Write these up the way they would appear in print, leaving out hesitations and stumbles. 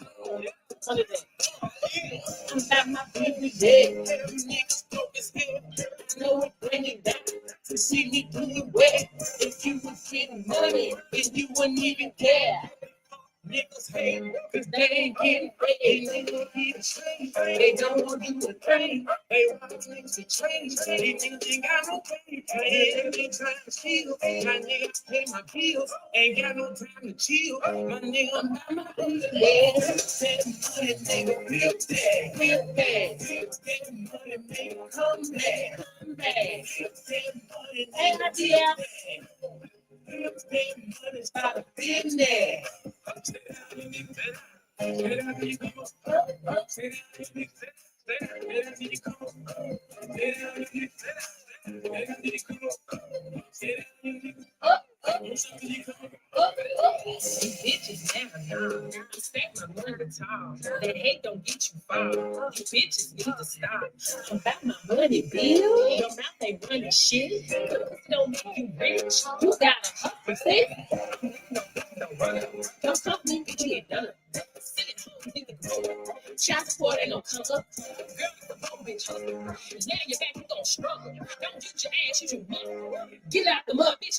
What is it? I'm about my business dead. Niggas broke his head. I know it bring it down to see me do it well. If you was getting money, then you wouldn't even care. Niggas hate cause they ain't getting paid. They don't get trained. They don't want to do a thing. They want things to change. They niggas ain't got no pay. They ain't trying to steal. My niggas pay my bills. Ain't got no time to chill. My nigga, I'm by my business. Yeah, that money, nigga, real bad. Real bad. That money, nigga, come back. Come back. That money, nigga, real bad. That money, start a business. Bitches now, respect my word at all. That hate don't get you far. You bitches need to stop. I'm about my money, bill. Your mouth ain't running shit. It don't make you rich. You gotta hustle, see? Don't come me, get you get done. Sit at home, you can go. Child support ain't gonna come up. Girl, you the phone, bitch. Now you're back, you gon' struggle. Don't use your ass, use your money. Get out the mud, bitch.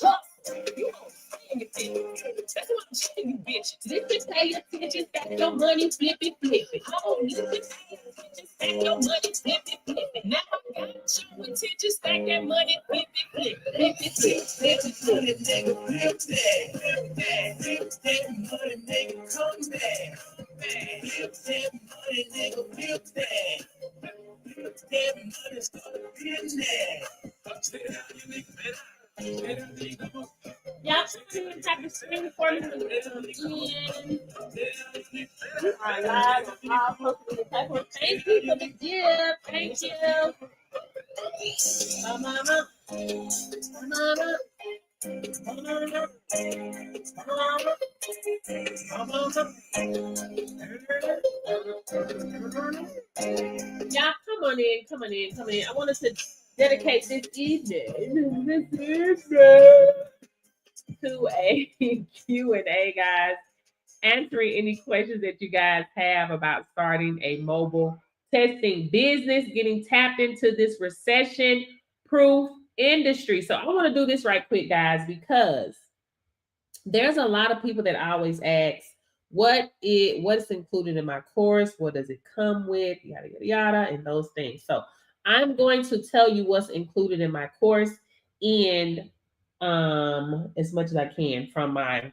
You gon' sing it, bitch. That's what I'm telling you, bitches. Just pay attention, stack your money, flip it, flip it. Oh, you can pay attention, stack your money, flip it, flip it. Now I got your attention, stack that money, flip it, flip it, flip it, flip it, flip it, nigga, flip that, flip that, flip that money, nigga, come back, flip that money, nigga, flip that, flip that money, start a business. Y'all should type of screen for me. You are live. I'm posting the type of thank you for the gift. Thank you. Mama. Y'all come on in. I wanted to dedicate this evening to a Q&A, guys, answering any questions that you guys have about starting a mobile testing business, getting tapped into this recession-proof industry. So I want to do this right quick, guys, because there's a lot of people that always ask, what's included in my course? What does it come with? Yada, yada, yada, and those things. So I'm going to tell you what's included in my course and as much as I can from my,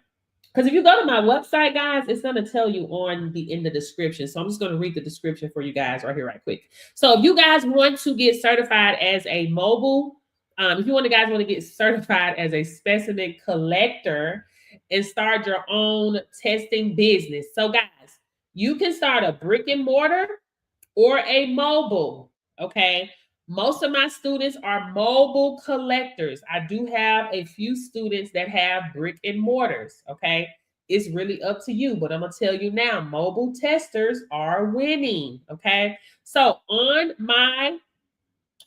because if you go to my website, guys, it's going to tell you in the description. So I'm just going to read the description for you guys right here, right quick. So if you guys want to get certified as a mobile, if you guys want to get certified as a specimen collector and start your own testing business. So guys, you can start a brick and mortar or a mobile, okay? Most of my students are mobile collectors. I do have a few students that have brick and mortars, okay? It's really up to you, but I'm going to tell you now, mobile testers are winning, okay? So on my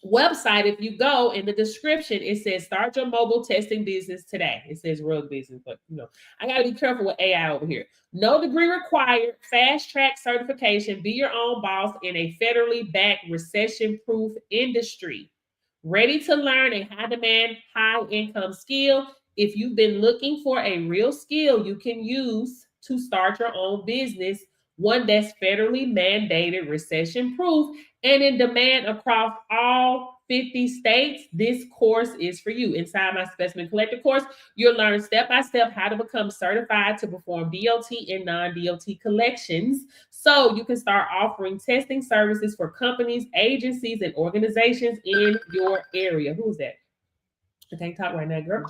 website, if you go in the description, it says start your mobile testing business today. It says rug business, but I got to be careful with AI over here. No degree required, fast track certification, be your own boss in a federally backed recession proof industry. Ready to learn a high demand, high income skill. If you've been looking for a real skill you can use to start your own business, one that's federally mandated, recession proof, and in demand across all 50 states, this course is for you. Inside my Specimen Collector course, you'll learn step-by-step how to become certified to perform DOT and non-DOT collections, so you can start offering testing services for companies, agencies, and organizations in your area. Who's that? I can't talk right now, girl.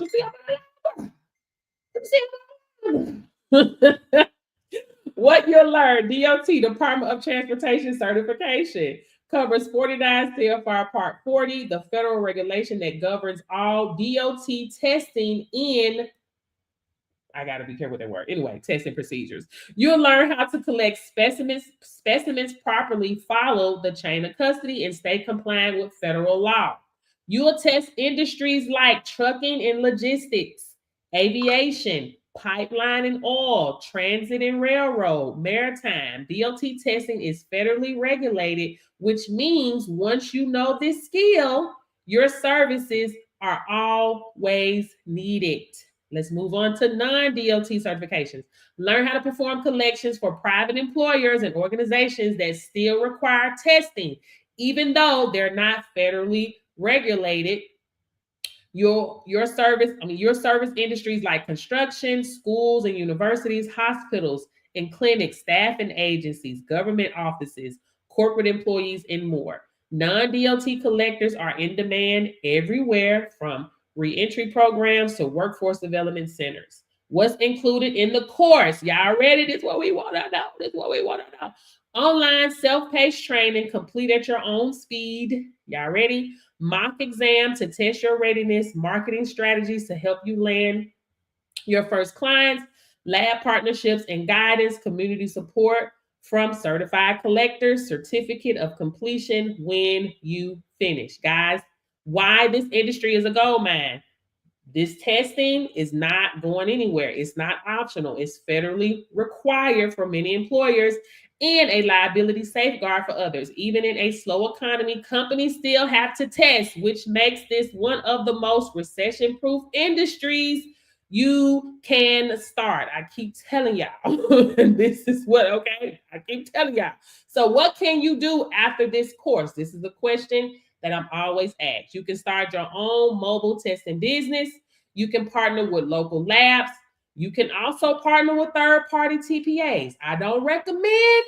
What you'll learn, DOT, Department of Transportation certification, covers 49 CFR Part 40, the federal regulation that governs all DOT testing in, I got to be careful with that word. Anyway, testing procedures. You'll learn how to collect specimens properly, follow the chain of custody, and stay compliant with federal law. You'll test industries like trucking and logistics, aviation, pipeline and oil, transit and railroad, maritime. DOT testing is federally regulated, which means once you know this skill, your services are always needed. Let's move on to non-DOT certifications. Learn how to perform collections for private employers and organizations that still require testing, even though they're not federally regulated. Your service industries like construction, schools and universities, hospitals and clinics, staffing agencies, government offices, corporate employees, and more. Non-DOT collectors are in demand everywhere, from reentry programs to workforce development centers. What's included in the course? Y'all ready? This is what we want to know. This is what we want to know. Online self-paced training, complete at your own speed. Y'all ready? Mock exam to test your readiness, marketing strategies to help you land your first clients, lab partnerships and guidance, community support from certified collectors, certificate of completion when you finish. Guys, why this industry is a gold mine? This testing is not going anywhere. It's not optional. It's federally required for many employers and a liability safeguard for others. Even in a slow economy, companies still have to test, which makes this one of the most recession-proof industries you can start. I keep telling y'all, this is what, okay? I keep telling y'all. So what can you do after this course? This is a question that I'm always asked. You can start your own mobile testing business. You can partner with local labs. You can also partner with third-party TPAs. I don't recommend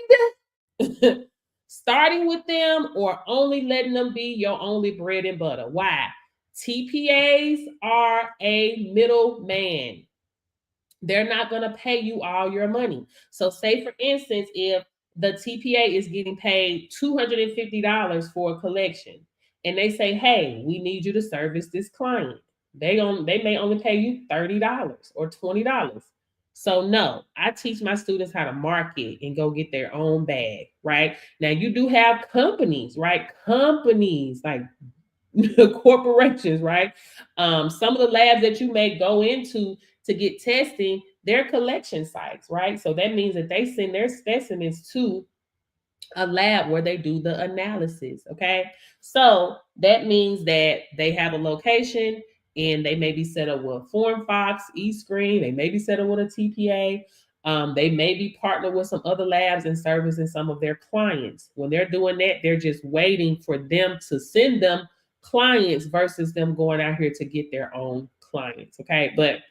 starting with them or only letting them be your only bread and butter. Why? TPAs are a middleman. They're not going to pay you all your money. So say, for instance, if the TPA is getting paid $250 for a collection and they say, hey, we need you to service this client. They may only pay you $30 or $20. So no, I teach my students how to market and go get their own bag, right? Now you do have companies, right? Companies like corporations, right? Some of the labs that you may go into to get testing, they're collection sites, right? So that means that they send their specimens to a lab where they do the analysis. Okay. So that means that they have a location and they may be set up with FormFox, eScreen, they may be set up with a TPA. They may be partnered with some other labs and servicing some of their clients. When they're doing that, they're just waiting for them to send them clients versus them going out here to get their own clients. Okay. But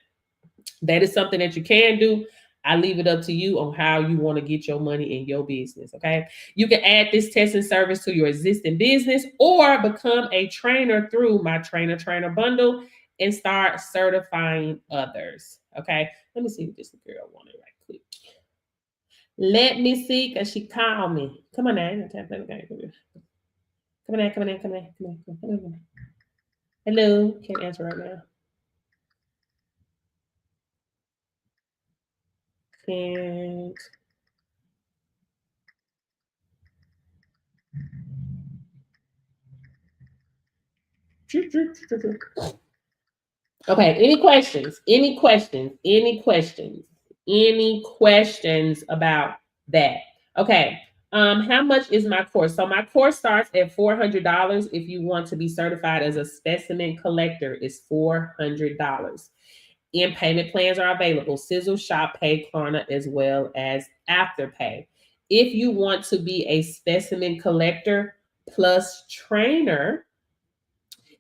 that is something that you can do. I leave it up to you on how you want to get your money in your business. Okay. You can add this testing service to your existing business or become a trainer through my trainer bundle and start certifying others. Okay. Let me see what this girl wanted right quick. Let me see, because she called me. Come on now. Come on, come on. Hello. Can't answer right now. Can't. Okay, any questions? Any questions? Any questions? Any questions about that? Okay. How much is my course? So my course starts at $400. If you want to be certified as a specimen collector, it's $400. And payment plans are available: Sizzle, Shop Pay, Klarna, as well as Afterpay. If you want to be a specimen collector plus trainer,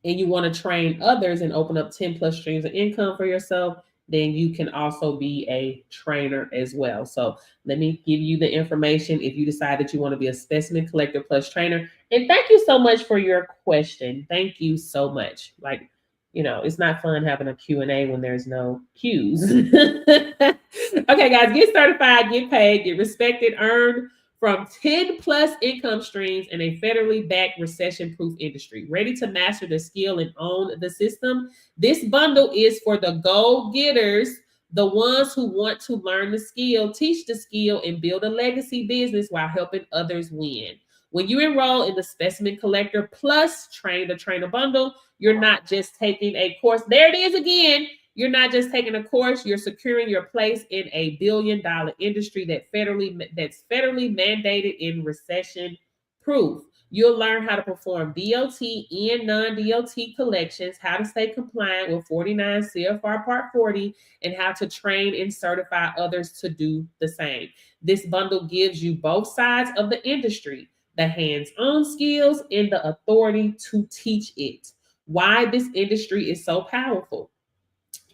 and you want to train others and open up 10 plus streams of income for yourself, then you can also be a trainer as well. So let me give you the information if you decide that you want to be a specimen collector plus trainer. And thank you so much for your question. Thank you so much. Like, you know, it's not fun having a Q&A when there's no Q's. Okay, guys, get certified, get paid, get respected, earn from 10 plus income streams in a federally backed recession-proof industry. Ready to master the skill and own the system? This bundle is for the go-getters, the ones who want to learn the skill, teach the skill, and build a legacy business while helping others win. When you enroll in the Specimen Collector Plus Train the Trainer bundle, you're not just taking a course. There it is again. You're not just taking a course, you're securing your place in a billion-dollar industry that's federally mandated and recession proof. You'll learn how to perform DOT and non-DOT collections, how to stay compliant with 49 CFR Part 40, and how to train and certify others to do the same. This bundle gives you both sides of the industry, the hands-on skills and the authority to teach it. Why this industry is so powerful.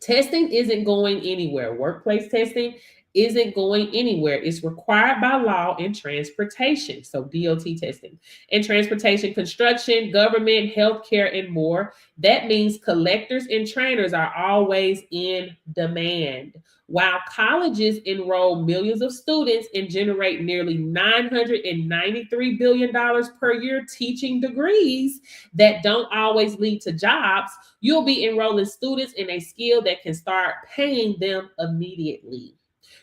Testing isn't going anywhere. Workplace testing isn't going anywhere. It's required by law in transportation. So DOT testing in transportation, construction, government, healthcare, and more. That means collectors and trainers are always in demand. While colleges enroll millions of students and generate nearly $993 billion per year teaching degrees that don't always lead to jobs, you'll be enrolling students in a skill that can start paying them immediately.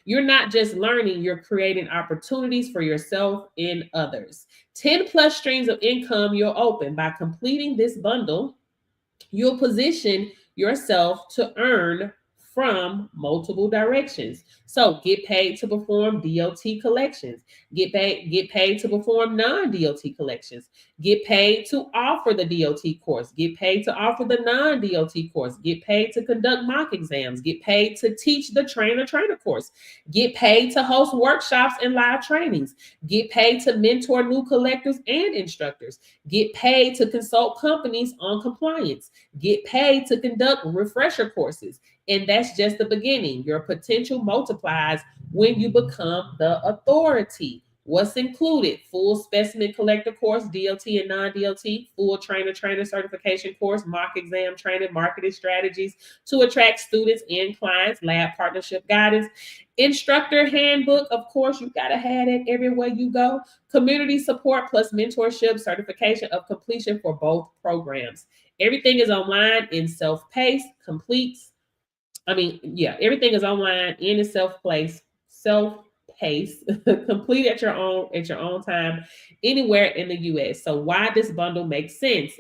You're not just learning, you're creating opportunities for yourself and others. 10 plus streams of income you'll open by completing this bundle. You'll position yourself to earn from multiple directions. So get paid to perform DOT collections, get paid to perform non-DOT collections, get paid to offer the DOT course, get paid to offer the non-DOT course, get paid to conduct mock exams, get paid to teach the trainer course, get paid to host workshops and live trainings, get paid to mentor new collectors and instructors, get paid to consult companies on compliance, get paid to conduct refresher courses. And that's just the beginning. Your potential multiplies when you become the authority. What's included? Full specimen collector course, DOT and non-DOT, full trainer certification course, mock exam training, marketing strategies to attract students and clients, lab partnership guidance, instructor handbook. Of course, you got to have it everywhere you go. Community support plus mentorship, certification of completion for both programs. Everything is online in self-paced, everything is online in a self-paced, complete at your own time, anywhere in the US. So why this bundle makes sense.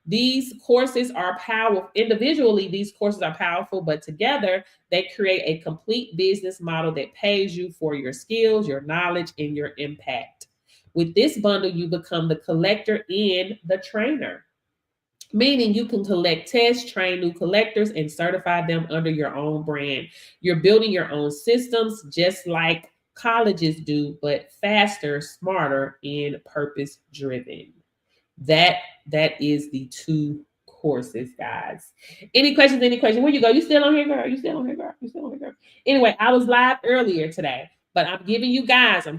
These courses are powerful. Individually, these courses are powerful, but together they create a complete business model that pays you for your skills, your knowledge, and your impact. With this bundle, you become the collector and the trainer, meaning you can collect tests, train new collectors, and certify them under your own brand. You're building your own systems just like colleges do, but faster, smarter, and purpose-driven. That is the two courses, guys. Any questions? Where you go? You still on here, girl? You still on here, girl? Anyway, I was live earlier today, but I'm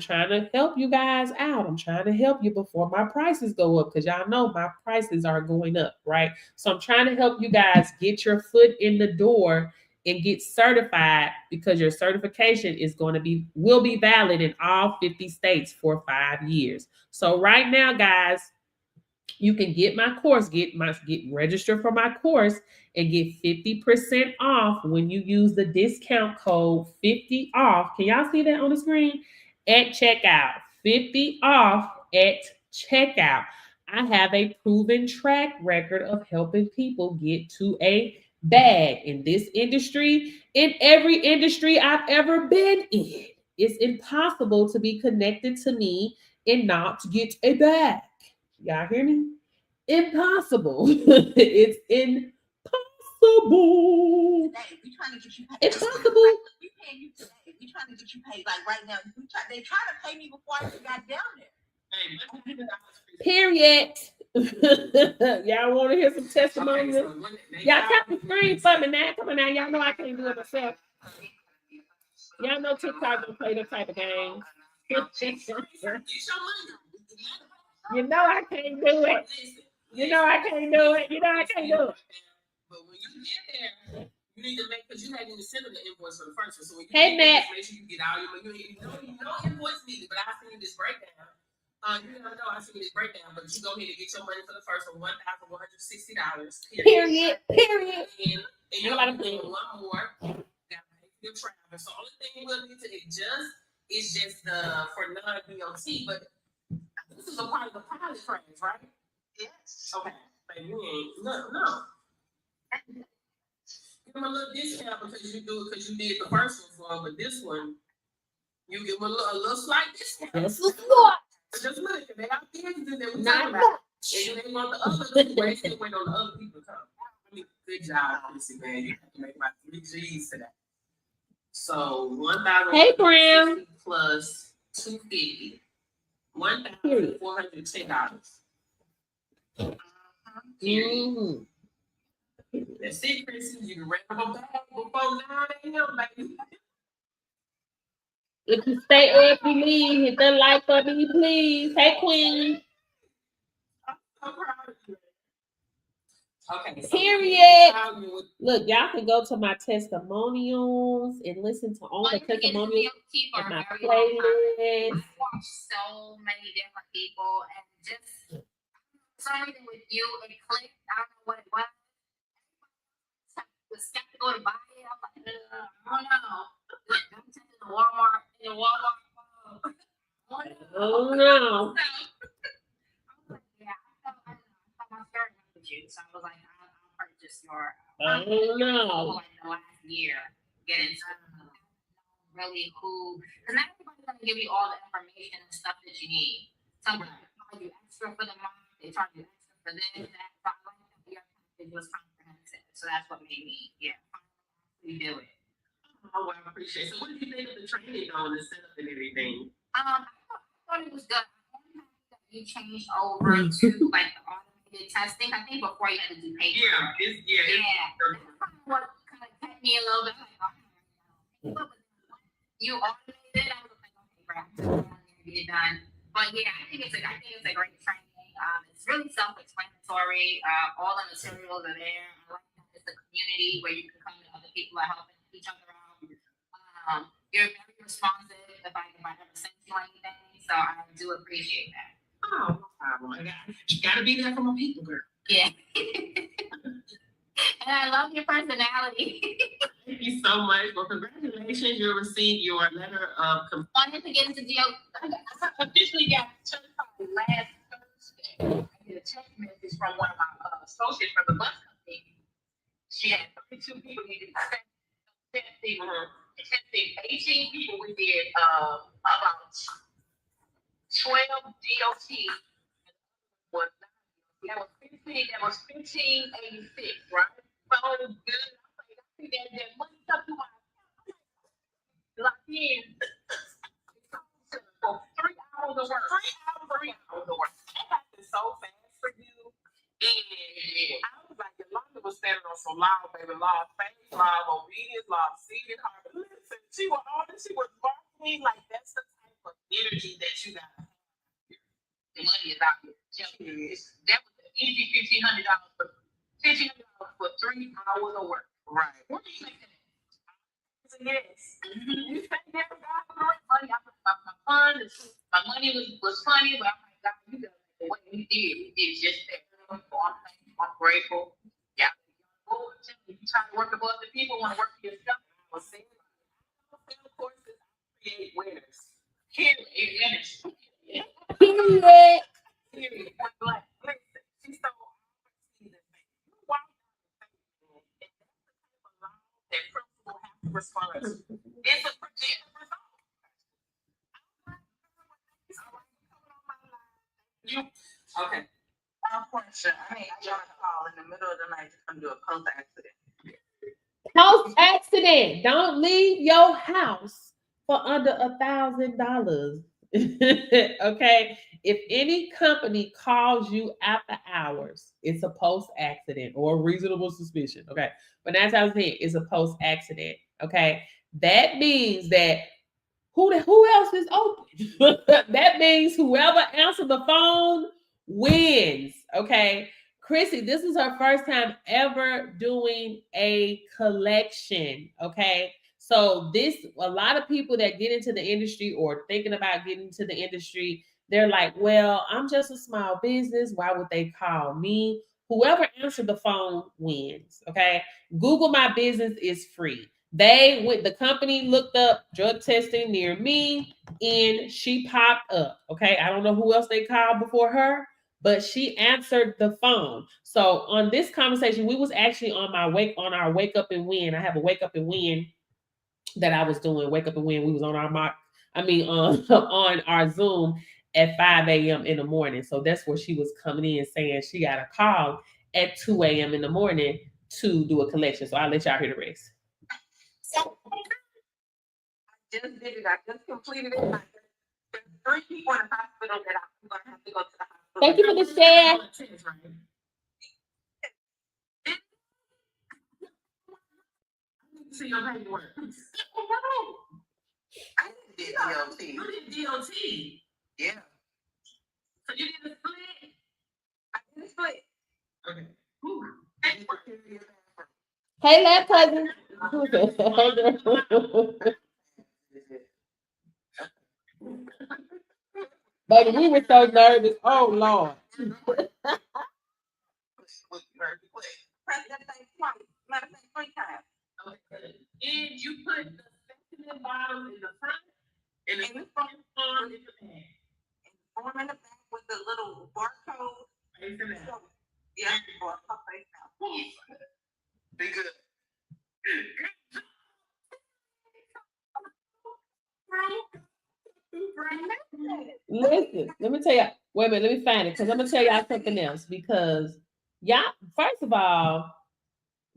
trying to help you guys out. I'm trying to help you before my prices go up, because y'all know my prices are going up, right? So I'm trying to help you guys get your foot in the door and get certified, because your certification will be valid in all 50 states for 5 years. So right now, guys, you can get my course, get registered for my course and get 50% off when you use the discount code 50 off. Can y'all see that on the screen? At checkout, 50 off at checkout. I have a proven track record of helping people get to a bag in this industry, in every industry I've ever been in. It's impossible to be connected to me and not get a bag. Y'all hear me? Impossible. It's impossible. We trying to get you paid. It's possible. We paying you today. We trying to get you paid like right now. They trying to pay me before I even got down there. Period. Y'all want to hear some testimonies? Y'all tap the screen for me now. Come on now. Y'all know I can't do it myself. Y'all know TikTok don't play that type of game. You know I can't do it. You know I can't do it. But when you get there, you need to because you hadn't even sent them the invoice for the first one. So when you Matt, make sure you get all your money. You know invoice needed, but I send you this breakdown. You never know I send you this breakdown, but you go ahead and get your money for the first one, $1,160. Period. And you're about to pay one more. Got to pay your travel. So only thing we'll need to adjust is just for non-DOT, but this is a part of the pilot trains, right? Yes. Okay. Baby, you ain't no. give them a little discount because you do it because you did the first one for them, but this one you give them a little slight discount. This is what. Just look, they got business that we talking about. And they want the other way to wait on the other people to come. I mean, good job, Chrissy, man. You have to make about 3 G's today. So 1,000 hey, Brown. Plus 250. $1,410. Mm-hmm. That's it, Chrissy. You can wrap them back before 9 a.m., baby. If you stay up, you leave. Hit the like for me, please. Hey, Queen. I'm so proud of you. Okay. So period. Look, y'all can go to my testimonials and listen to all the testimonials of my playlist. I watch so many different people, and just something with you, it clicked. I don't know what it was. I was skeptical to buy it. I'm like, I don't know. I'm taking the Walmart. Oh no. So, yeah, I thought my story with you, so I was like, I'll purchase your. Oh no. Like the last year, getting some really cool. Because not everybody's gonna give you all the information and stuff that you need. Some people charge you extra for the month. They charge you extra for this, that. So I like that your package was comprehensive. So that's what made me, we do it. Oh, well, I appreciate it. So, what did you think of the training on the setup and everything? I thought it was good. You changed over to like the automated testing. I think before you had to do paper. Yeah. That's what kind of kept me a little bit like, you automated. I was like, okay, get it done. But yeah, I think it's a great training. It's really self-explanatory. All the materials are there. I like that it's a community where you can come to other people are helping each other out. You're very responsive if I ever send you anything, so I do appreciate that. Oh, no problem. You gotta be there for my people, girl. Yeah. And I love your personality. Thank you so much. Well, congratulations. You'll receive your letter of wanted to get into deal. I officially got certified last Thursday. I get a text message from one of my associates from the bus company. She had 32 people needed testing. 18 people we did about 12 DOT. That was 1586, right? So good. I think that money stuff to my locked in for 3 hours of work. 3 hours of work. That happened so fast for you. And I was like, Yolanda was standing on some law, baby, law of faith, law of obedience, law of seed, heart. Listen, she was marketing like that's the type of energy that you got. The money is out here. That was an easy $1,500 for 3 hours of work. Right. What do you think of that? Yes. Mm-hmm. You think never got for the money. My money was funny, but I'm like, God, you got what you did just that. I'm grateful. Yeah. You try to work above the people, want to work for yourself. I was saying, of course, create winners. Period. Period. Like, listen, she's so that principal has to respond. It's a projected result. Okay. Question. I got a call in the middle of the night to come do a post accident. Post accident. Don't leave your house for under $1,000. Okay. If any company calls you after hours, it's a post accident or a reasonable suspicion. Okay. But that's how I saying it's a post accident. Okay. That means that who else is open? That means whoever answered the phone wins. Okay. Chrissy, this is her first time ever doing a collection. Okay. So a lot of people that get into the industry or thinking about getting into the industry, they're like, well, I'm just a small business. Why would they call me? Whoever answered the phone wins. Okay. Google My Business is free. The company looked up drug testing near me and she popped up. Okay. I don't know who else they called before her, but she answered the phone. So on this conversation, we was actually on our wake up and win. I have a wake up and win that I was doing. Wake up and win. We was on our mock. I mean, on on our Zoom at 5 a.m. in the morning. So that's where she was coming in saying she got a call at 2 a.m. in the morning to do a collection. So I'll let y'all hear the rest. So I just did it. I just completed it. There's 3 people in the hospital that I'm going to have to go to the hospital. Thank you for the share. See your paperwork. I did DOT. You did DOT. Yeah. So you did a split? I did a split. Okay. Hey, lab cousin. Baby, we were so nervous. Oh, Lord. Press that thing twice. Matter of fact, 3 times. Okay. And you put the second bottom in the front, and the front arm in the back. And the arm in the back with the little barcode. Facing out. Yeah, barcode facing out. Be good. Listen, let me tell you. Wait a minute, let me find it because I'm gonna tell y'all something else. Because y'all, first of all,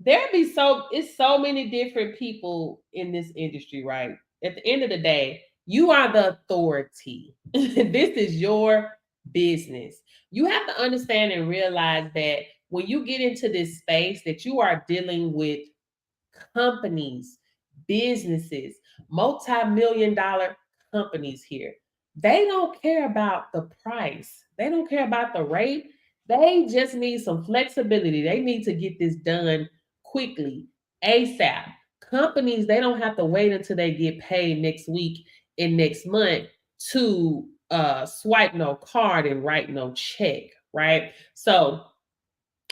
it's so many different people in this industry, right? At the end of the day, you are the authority. This is your business. You have to understand and realize that when you get into this space that you are dealing with companies, businesses, multi-million dollar companies here. They don't care about the price. They don't care about the rate. They just need some flexibility. They need to get this done quickly, ASAP. Companies, they don't have to wait until they get paid next week and next month to swipe no card and write no check, right? So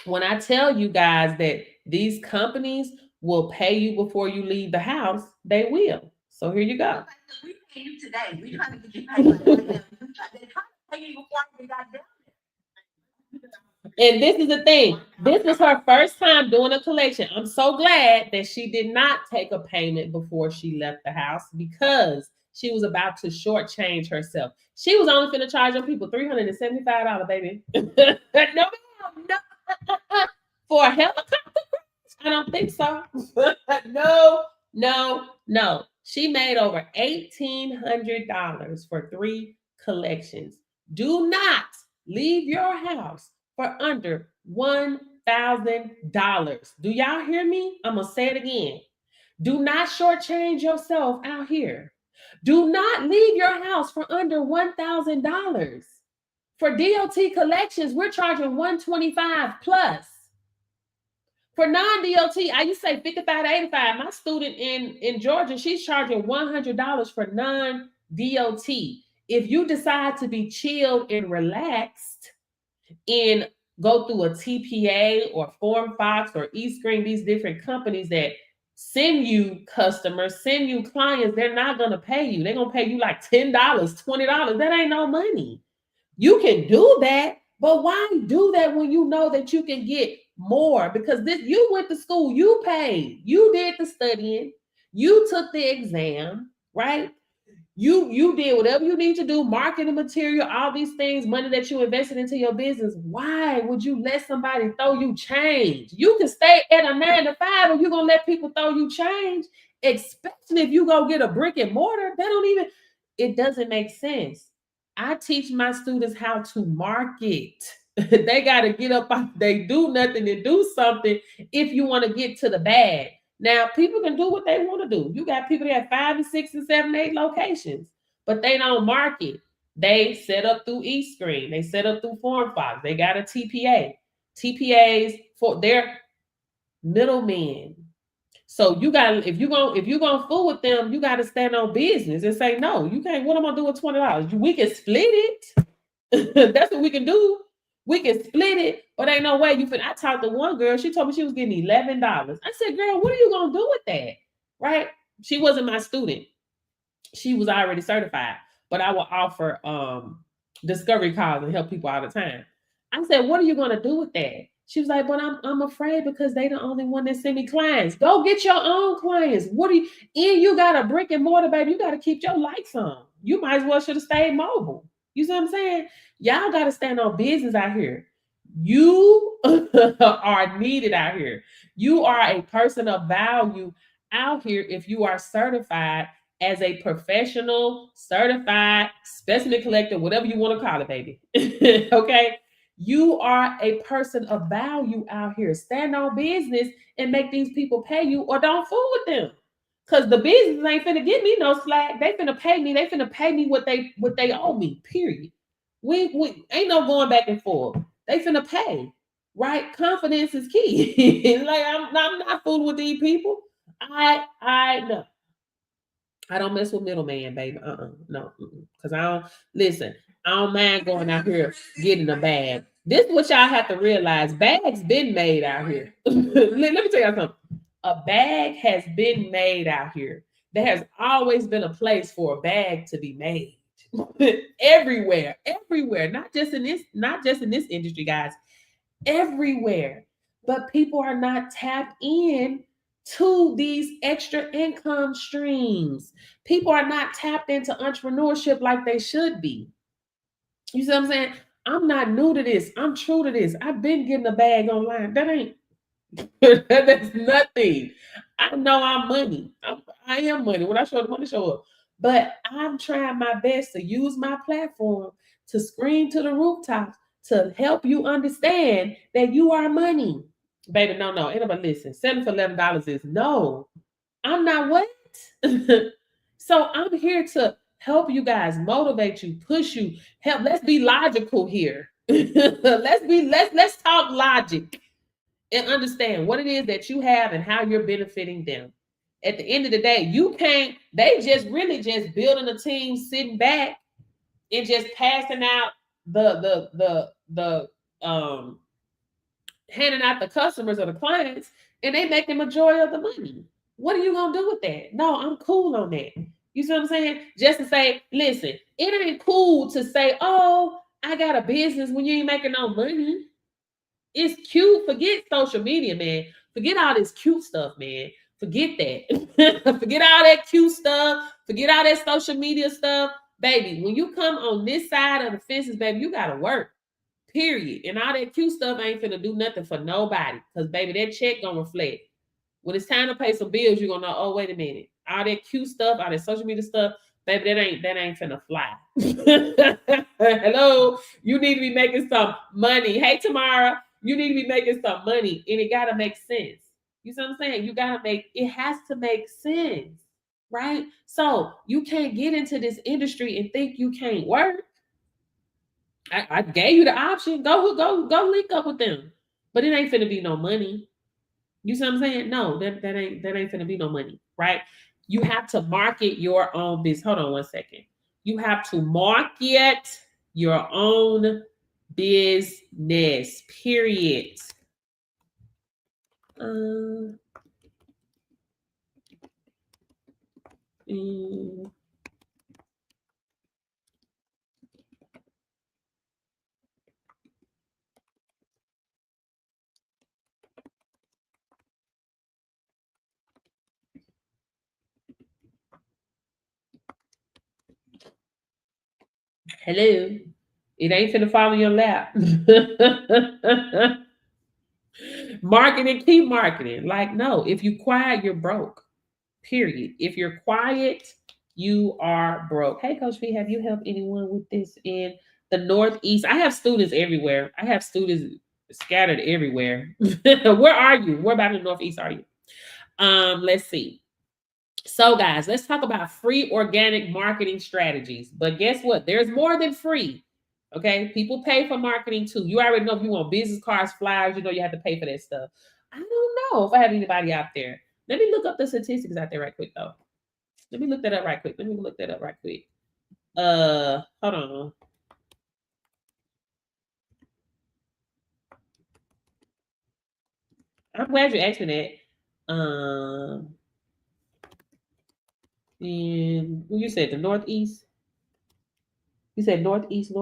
when I tell you guys that these companies will pay you before you leave the house, they will. So here you go. We pay you today. We trying to get you paid right now. They trying to pay you before we got down there. And this is the thing. This was her first time doing a collection. I'm so glad that she did not take a payment before she left the house because she was about to shortchange herself. She was only going to charge them people $375, baby. No, for a helicopter? I don't think so. No. She made over $1,800 for 3 collections. Do not leave your house for under $1,000. Do y'all hear me? I'm going to say it again. Do not shortchange yourself out here. Do not leave your house for under $1,000. For DOT collections, we're charging $125 plus. For non-DOT, I used to say 55 to 85. My student in Georgia, she's charging $100 for non-DOT. If you decide to be chilled and relaxed and go through a TPA or Form Fox or eScreen, these different companies that send you customers, send you clients, they're not going to pay you. They're going to pay you like $10, $20. That ain't no money. You can do that, but why do that when you know that you can get more? Because this, you went to school, you paid, you did the studying, you took the exam, right? You did whatever you need to do, marketing material, all these things, money that you invested into your business. Why would you let somebody throw you change? You can stay at a 9 to 5 or you're gonna let people throw you change, especially if you go get a brick and mortar. They don't even, it doesn't make sense. I teach my students how to market. They got to get up off they do nothing and do something if you want to get to the bag. Now, people can do what they want to do. You got people that have 5 and 6 and 7, 8 locations, but they don't market. They set up through eScreen. They set up through FormFox. They got a TPA. TPAs for their middlemen. So you got, if you're gonna fool with them, you got to stand on business and say no. You can't. What am I gonna do with $20? We can split it. That's what we can do. We can split it, but ain't no way you can. I talked to one girl. She told me she was getting $11. I said, girl, what are you gonna do with that? Right? She wasn't my student. She was already certified, but I will offer discovery calls and help people all the time. I said, what are you gonna do with that? She was like, but I'm afraid because they the only one that send me clients. Go get your own clients. What do you and you got a brick and mortar, baby? You got to keep your lights on. You might as well should have stayed mobile. You see what I'm saying? Y'all got to stand on business out here. You are needed out here. You are a person of value out here if you are certified as a professional, certified specimen collector, whatever you want to call it, baby. Okay? You are a person of value out here. Stand on business and make these people pay you or don't fool with them. Cause the business ain't finna give me no slack. They finna pay me. They finna pay me what they owe me. Period. We ain't no going back and forth. They finna pay. Right? Confidence is key. Like I'm not fooling with these people. I no. I don't mess with middleman, baby. No. Cause I don't listen. I don't mind going out here getting a bag. This is what y'all have to realize. Bags been made out here. Let me tell y'all something. A bag has been made out here. There has always been a place for a bag to be made. Everywhere, everywhere. Not just in this industry, guys. Everywhere. But people are not tapped in to these extra income streams. People are not tapped into entrepreneurship like they should be. You see what I'm saying? I'm not new to this. I'm true to this. I've been getting a bag online. That ain't that's nothing. I know I'm money. I am money. When I show the money, show up. But I'm trying my best to use my platform to scream to the rooftops to help you understand that you are money. Baby, no. Ain't nobody listen. Selling for $11 is no. I'm not what? So I'm here to help you guys, motivate you, push you, help. Let's be logical here. Let's talk logic and understand what it is that you have and how you're benefiting them. At the end of the day, you can't, they just really just building a team, sitting back and just passing out the handing out the customers or the clients and they make the majority of the money. What are you gonna do with that? No, I'm cool on that. You see what I'm saying? Just to say, listen, it ain't cool to say, oh, I got a business when you ain't making no money. It's cute. Forget social media, man. Forget all this cute stuff, man. Forget that. Forget all that cute stuff. Forget all that social media stuff. Baby, when you come on this side of the fences, baby, you gotta work. Period. And all that cute stuff ain't finna do nothing for nobody. Cause baby, that check gonna reflect. When it's time to pay some bills, you're gonna know, oh, wait a minute. All that cute stuff, all that social media stuff, baby, that ain't finna fly. Hello, you need to be making some money. Hey, Tamara, you need to be making some money, and it gotta make sense. You see what I'm saying? You gotta make it has to make sense, right? So you can't get into this industry and think you can't work. I gave you the option. Go link up with them. But it ain't finna be no money. You see what I'm saying? No, that ain't gonna be no money, right? You have to market your own business. Hold on one second. You have to market your own business. Period. Uh, mm, hello. It ain't finna fall in your lap. Marketing, keep marketing. Like, no, if you quiet, you're broke. Period. If you're quiet, you are broke. Hey, Coach V, have you helped anyone with this in the Northeast? I have students everywhere. I have students scattered everywhere. Where are you? Where about in the Northeast are you? Let's see. So, guys, let's talk about free organic marketing strategies. But guess what? There's more than free. Okay, people pay for marketing too. You already know if you want business cards, flyers, you know you have to pay for that stuff. I don't know if I have anybody out there. Let me look up the statistics out there right quick though. Let me look that up right quick. Let me look that up right quick. Hold on. I'm glad you asked me that. And you said the Northeast. You said Northeast.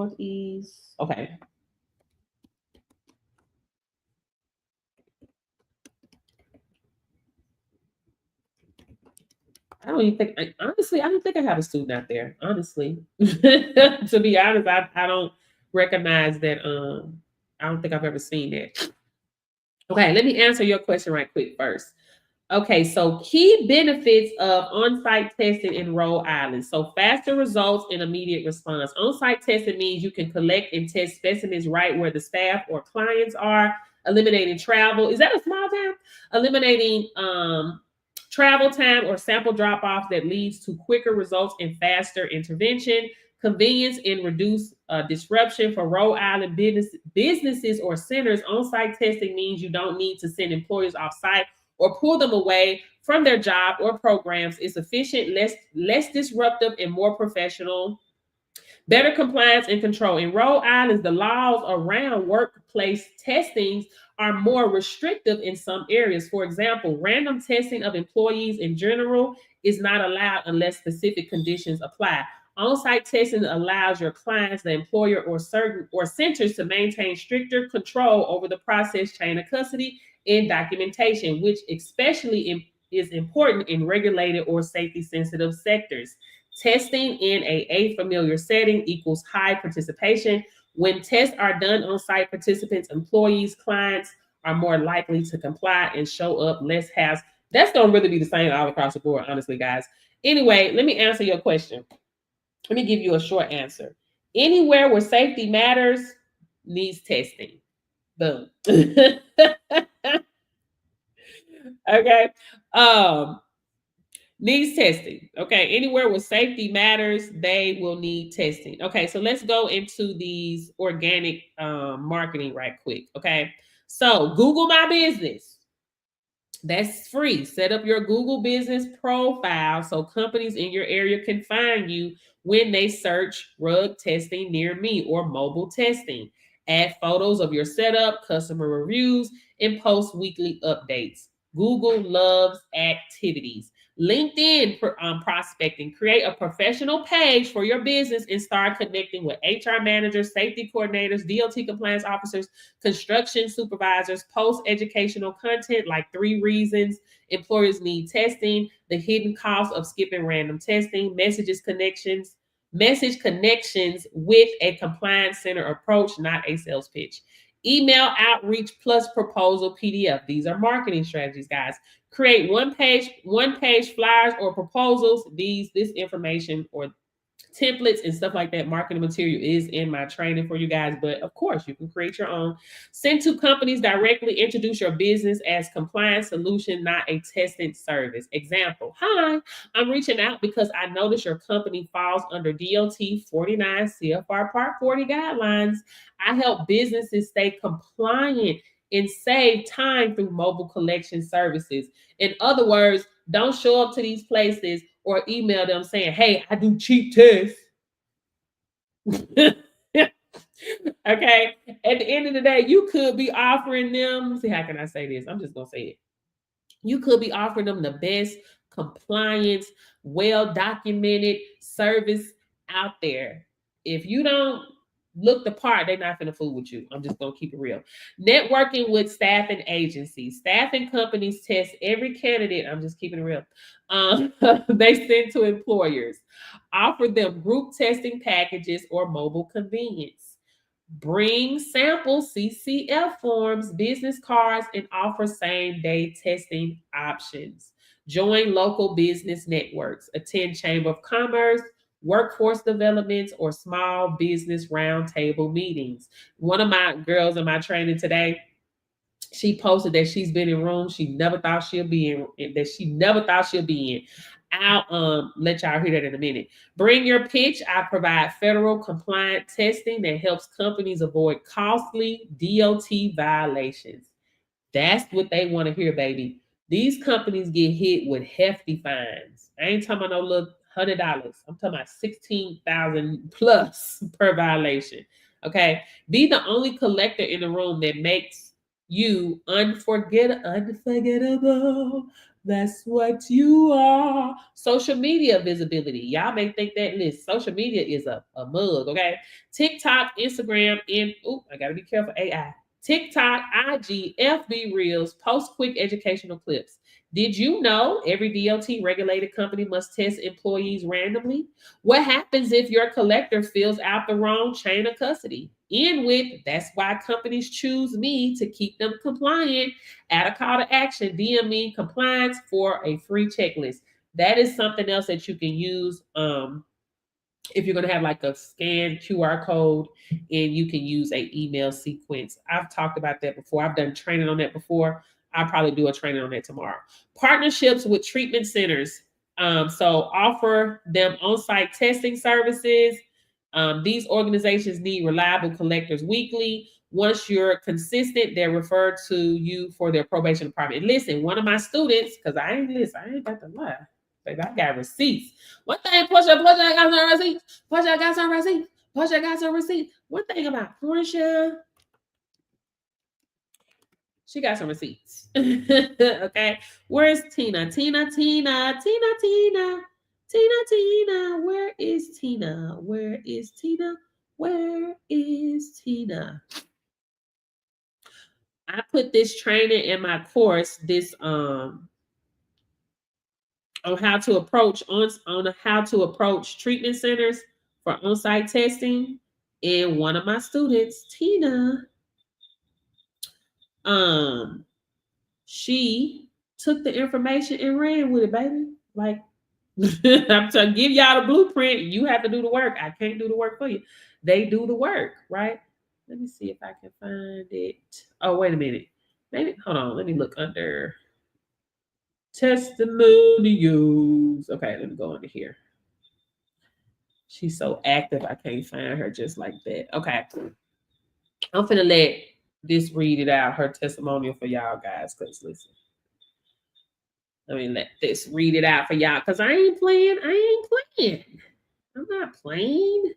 Okay. I don't even think, honestly, I don't think I have a student out there. Honestly, to be honest, I don't recognize that. I don't think I've ever seen that. Okay, let me answer your question right quick first. Okay, so key benefits of on-site testing in Rhode Island. So faster results and immediate response. On-site testing means you can collect and test specimens right where the staff or clients are, eliminating travel. Is that a small town? Eliminating travel time or sample drop-off that leads to quicker results and faster intervention. Convenience and reduce disruption for Rhode Island businesses or centers. On-site testing means you don't need to send employees off-site or pull them away from their job or programs. Is efficient, less disruptive, and more professional. Better compliance and control. In Rhode Island, the laws around workplace testings are more restrictive in some areas. For example, random testing of employees in general is not allowed unless specific conditions apply. On-site testing allows your clients, the employer, or certain or centers to maintain stricter control over the process, chain of custody, and documentation, which is important in regulated or safety-sensitive sectors. Testing in a familiar setting equals high participation. When tests are done on site, participants, employees, clients are more likely to comply and show up less has. That's going to really be the same all across the board, honestly, guys. Anyway, let me answer your question. Let me give you a short answer. Anywhere where safety matters needs testing. Boom. Okay. Um, Needs testing. Okay. Anywhere where safety matters, they will need testing. Okay. So let's go into these organic marketing right quick. Okay. So Google My Business. That's free. Set up your Google business profile so companies in your area can find you when they search rug testing near me or mobile testing. Add photos of your setup, customer reviews, and post weekly updates. Google loves activities. LinkedIn prospecting. Create a professional page for your business and start connecting with HR managers, safety coordinators, DOT compliance officers, construction supervisors. Post educational content like 3 reasons employers need testing, the hidden cost of skipping random testing, message connections with a compliance center approach, not a sales pitch. Email outreach plus proposal PDF. These are marketing strategies, guys. Create one page flyers or proposals. This information or templates and stuff like that, marketing material is in my training for you guys, but of course you can create your own. Send to companies directly. Introduce your business as compliance solution, not a testing service. Example: hi, I'm reaching out because I noticed your company falls under DOT 49 CFR Part 40 guidelines. I help businesses stay compliant and save time through mobile collection services. In other words, don't show up to these places or email them saying, hey, I do cheap tests. Okay. At the end of the day, you could be offering them, see, how can I say this? I'm just going to say it. You could be offering them the best compliance, well documented service out there. If you don't look the part, they're not gonna fool with you. I'm just gonna keep it real. Networking with staffing agencies. Staffing companies test every candidate. I'm just keeping it real. They send to employers. Offer them group testing packages or mobile convenience. Bring sample CCF forms, business cards, and offer same day testing options. Join local business networks. Attend Chamber of Commerce, workforce developments, or small business roundtable meetings. One of my girls in my training today, she posted that she's been in rooms she never thought she'll be in. I'll let y'all hear that in a minute. Bring your pitch. I provide federal compliant testing that helps companies avoid costly DOT violations. That's what they want to hear, baby. These companies get hit with hefty fines. I ain't talking about no little $100. I'm talking about 16,000 plus per violation. Okay. Be the only collector in the room that makes you unforgettable. That's what you are. Social media visibility. Y'all may think that list. Social media is a mug, okay? TikTok, Instagram, and I gotta be careful, AI. TikTok, IG, FB Reels, post quick educational clips. Did you know every DOT regulated company must test employees randomly? What happens if your collector fills out the wrong chain of custody? End with, that's why companies choose me to keep them compliant. Add a call to action, DM me compliance for a free checklist. That is something else that you can use. If you're going to have like a scan QR code, and you can use a email sequence. I've talked about that before. I've done training on that before. I'll probably do a training on that tomorrow. Partnerships with treatment centers. So offer them on-site testing services. These organizations need reliable collectors weekly. Once you're consistent, they're referred to you for their probation department. And listen, one of my students, because I ain't about to lie. Baby, I got receipts. One thing, Portia, I got some receipts. Portia, I got some receipts. Portia, I got some receipts. One thing about Portia, she got some receipts. Okay. Where's Tina? Tina. Where is Tina? Where is Tina? Where is Tina? I put this training in my course, this on how to approach treatment centers for on-site testing. And one of my students, Tina, she took the information and ran with it, baby. Like, I'm trying to give y'all the blueprint. You have to do the work. I can't do the work for you. They do the work, right? Let me see if I can find it. Oh, wait a minute. Maybe hold on. Let me look under testimonials. Okay, let me go under here. She's so active, I can't find her just like that. Okay. I'm finna let this read it out, her testimonial for y'all guys, because listen. Let me let this read it out for y'all, because I ain't playing. I'm not playing.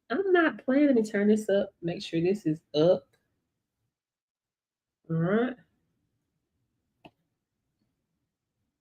Let me turn this up, make sure this is up. All right.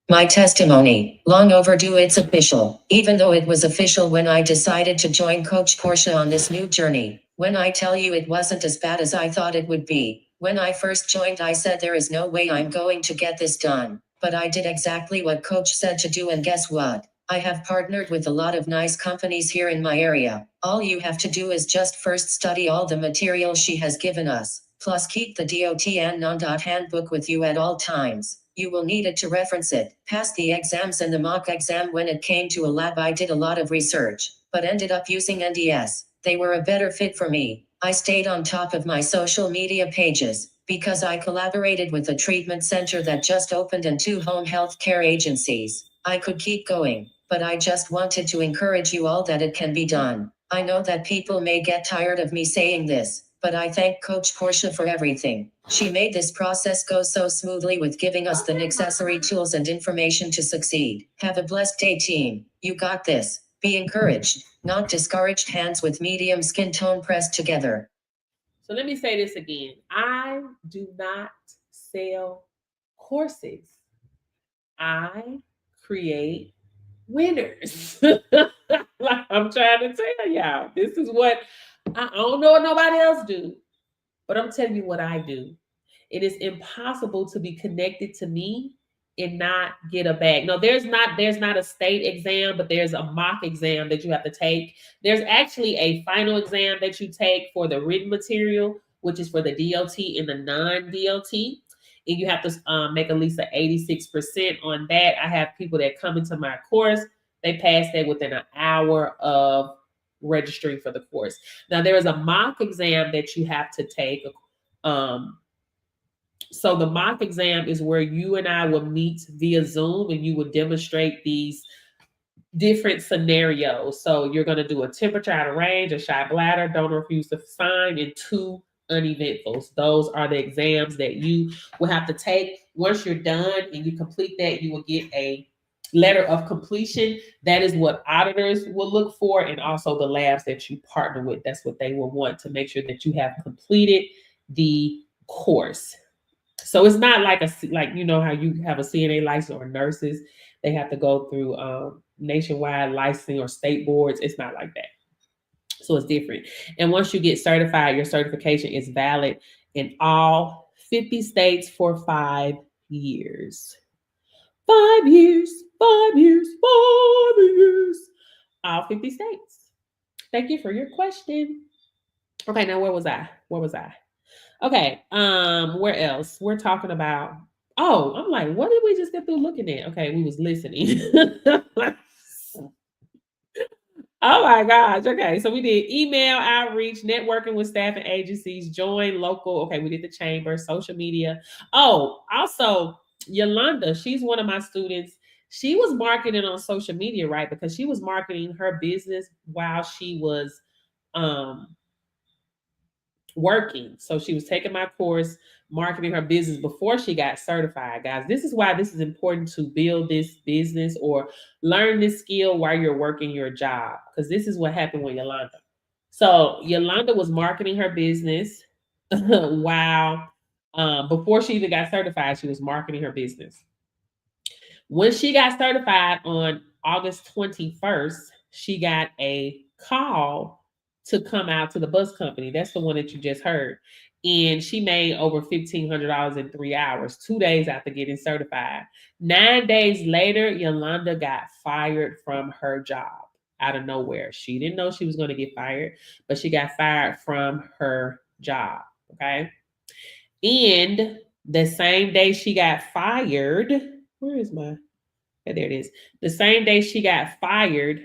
My testimony, long overdue, it's official. Even though it was official when I decided to join Coach Portia on this new journey. When I tell you it wasn't as bad as I thought it would be. When I first joined, I said there is no way I'm going to get this done. But I did exactly what Coach said to do, and guess what? I have partnered with a lot of nice companies here in my area. All you have to do is just first study all the material she has given us. Plus keep the DOT and non-dot handbook with you at all times. You will need it to reference it. Passed the exams and the mock exam. When it came to a lab, I did a lot of research, but ended up using NDS. They were a better fit for me. I stayed on top of my social media pages because I collaborated with a treatment center that just opened and 2 home health care agencies. I could keep going, but I just wanted to encourage you all that it can be done. I know that people may get tired of me saying this, but I thank Coach Portia for everything. She made this process go so smoothly with giving us the necessary tools and information to succeed. Have a blessed day, team. You got this. Be encouraged, not discouraged. Hands with medium skin tone pressed together. So let me say this again. I do not sell courses. I create winners. Like I'm trying to tell y'all, this is what I don't know what nobody else do, but I'm telling you what I do. It is impossible to be connected to me and not get a bag. No, there's not a state exam, but there's a mock exam that you have to take. There's actually a final exam that you take for the written material, which is for the DOT and the non-DOT. And you have to make at least an 86% on that. I have people that come into my course, they pass that within an hour of registering for the course. Now, there is a mock exam that you have to take. So the mock exam is where you and I will meet via Zoom, and you will demonstrate these different scenarios. So you're going to do a temperature out of range, a shy bladder, don't refuse to sign, and 2 uneventfuls. Those are the exams that you will have to take. Once you're done and you complete that, you will get a letter of completion. That is what auditors will look for, and also the labs that you partner with. That's what they will want to make sure that you have completed the course. So it's not like you know how you have a CNA license or nurses, they have to go through nationwide licensing or state boards. It's not like that. So it's different. And once you get certified, your certification is valid in all 50 states for 5 years. 5 years, 5 years, 5 years. All 50 states. Thank you for your question. Okay, now where was I? Where was I? Okay, where else? We're talking about, oh, I'm like, what did we just get through looking at? Okay, we was listening. Oh my gosh. Okay. So we did email outreach, networking with staff and agencies, join local. Okay. We did the chamber, social media. Oh, also, Yolanda, she's one of my students. She was marketing on social media, right? Because she was marketing her business while she was um working. So she was taking my course, marketing her business before she got certified, guys. This is why this is important to build this business or learn this skill while you're working your job. Because this is what happened with Yolanda. So Yolanda was marketing her business while before she even got certified, she was marketing her business. When she got certified on August 21st, she got a call to come out to the bus company. That's the one that you just heard. And she made over $1,500 in 3 hours, 2 days after getting certified. 9 days later, Yolanda got fired from her job out of nowhere. She didn't know she was going to get fired, but she got fired from her job. Okay. And the same day she got fired, where is my there it is. The same day she got fired,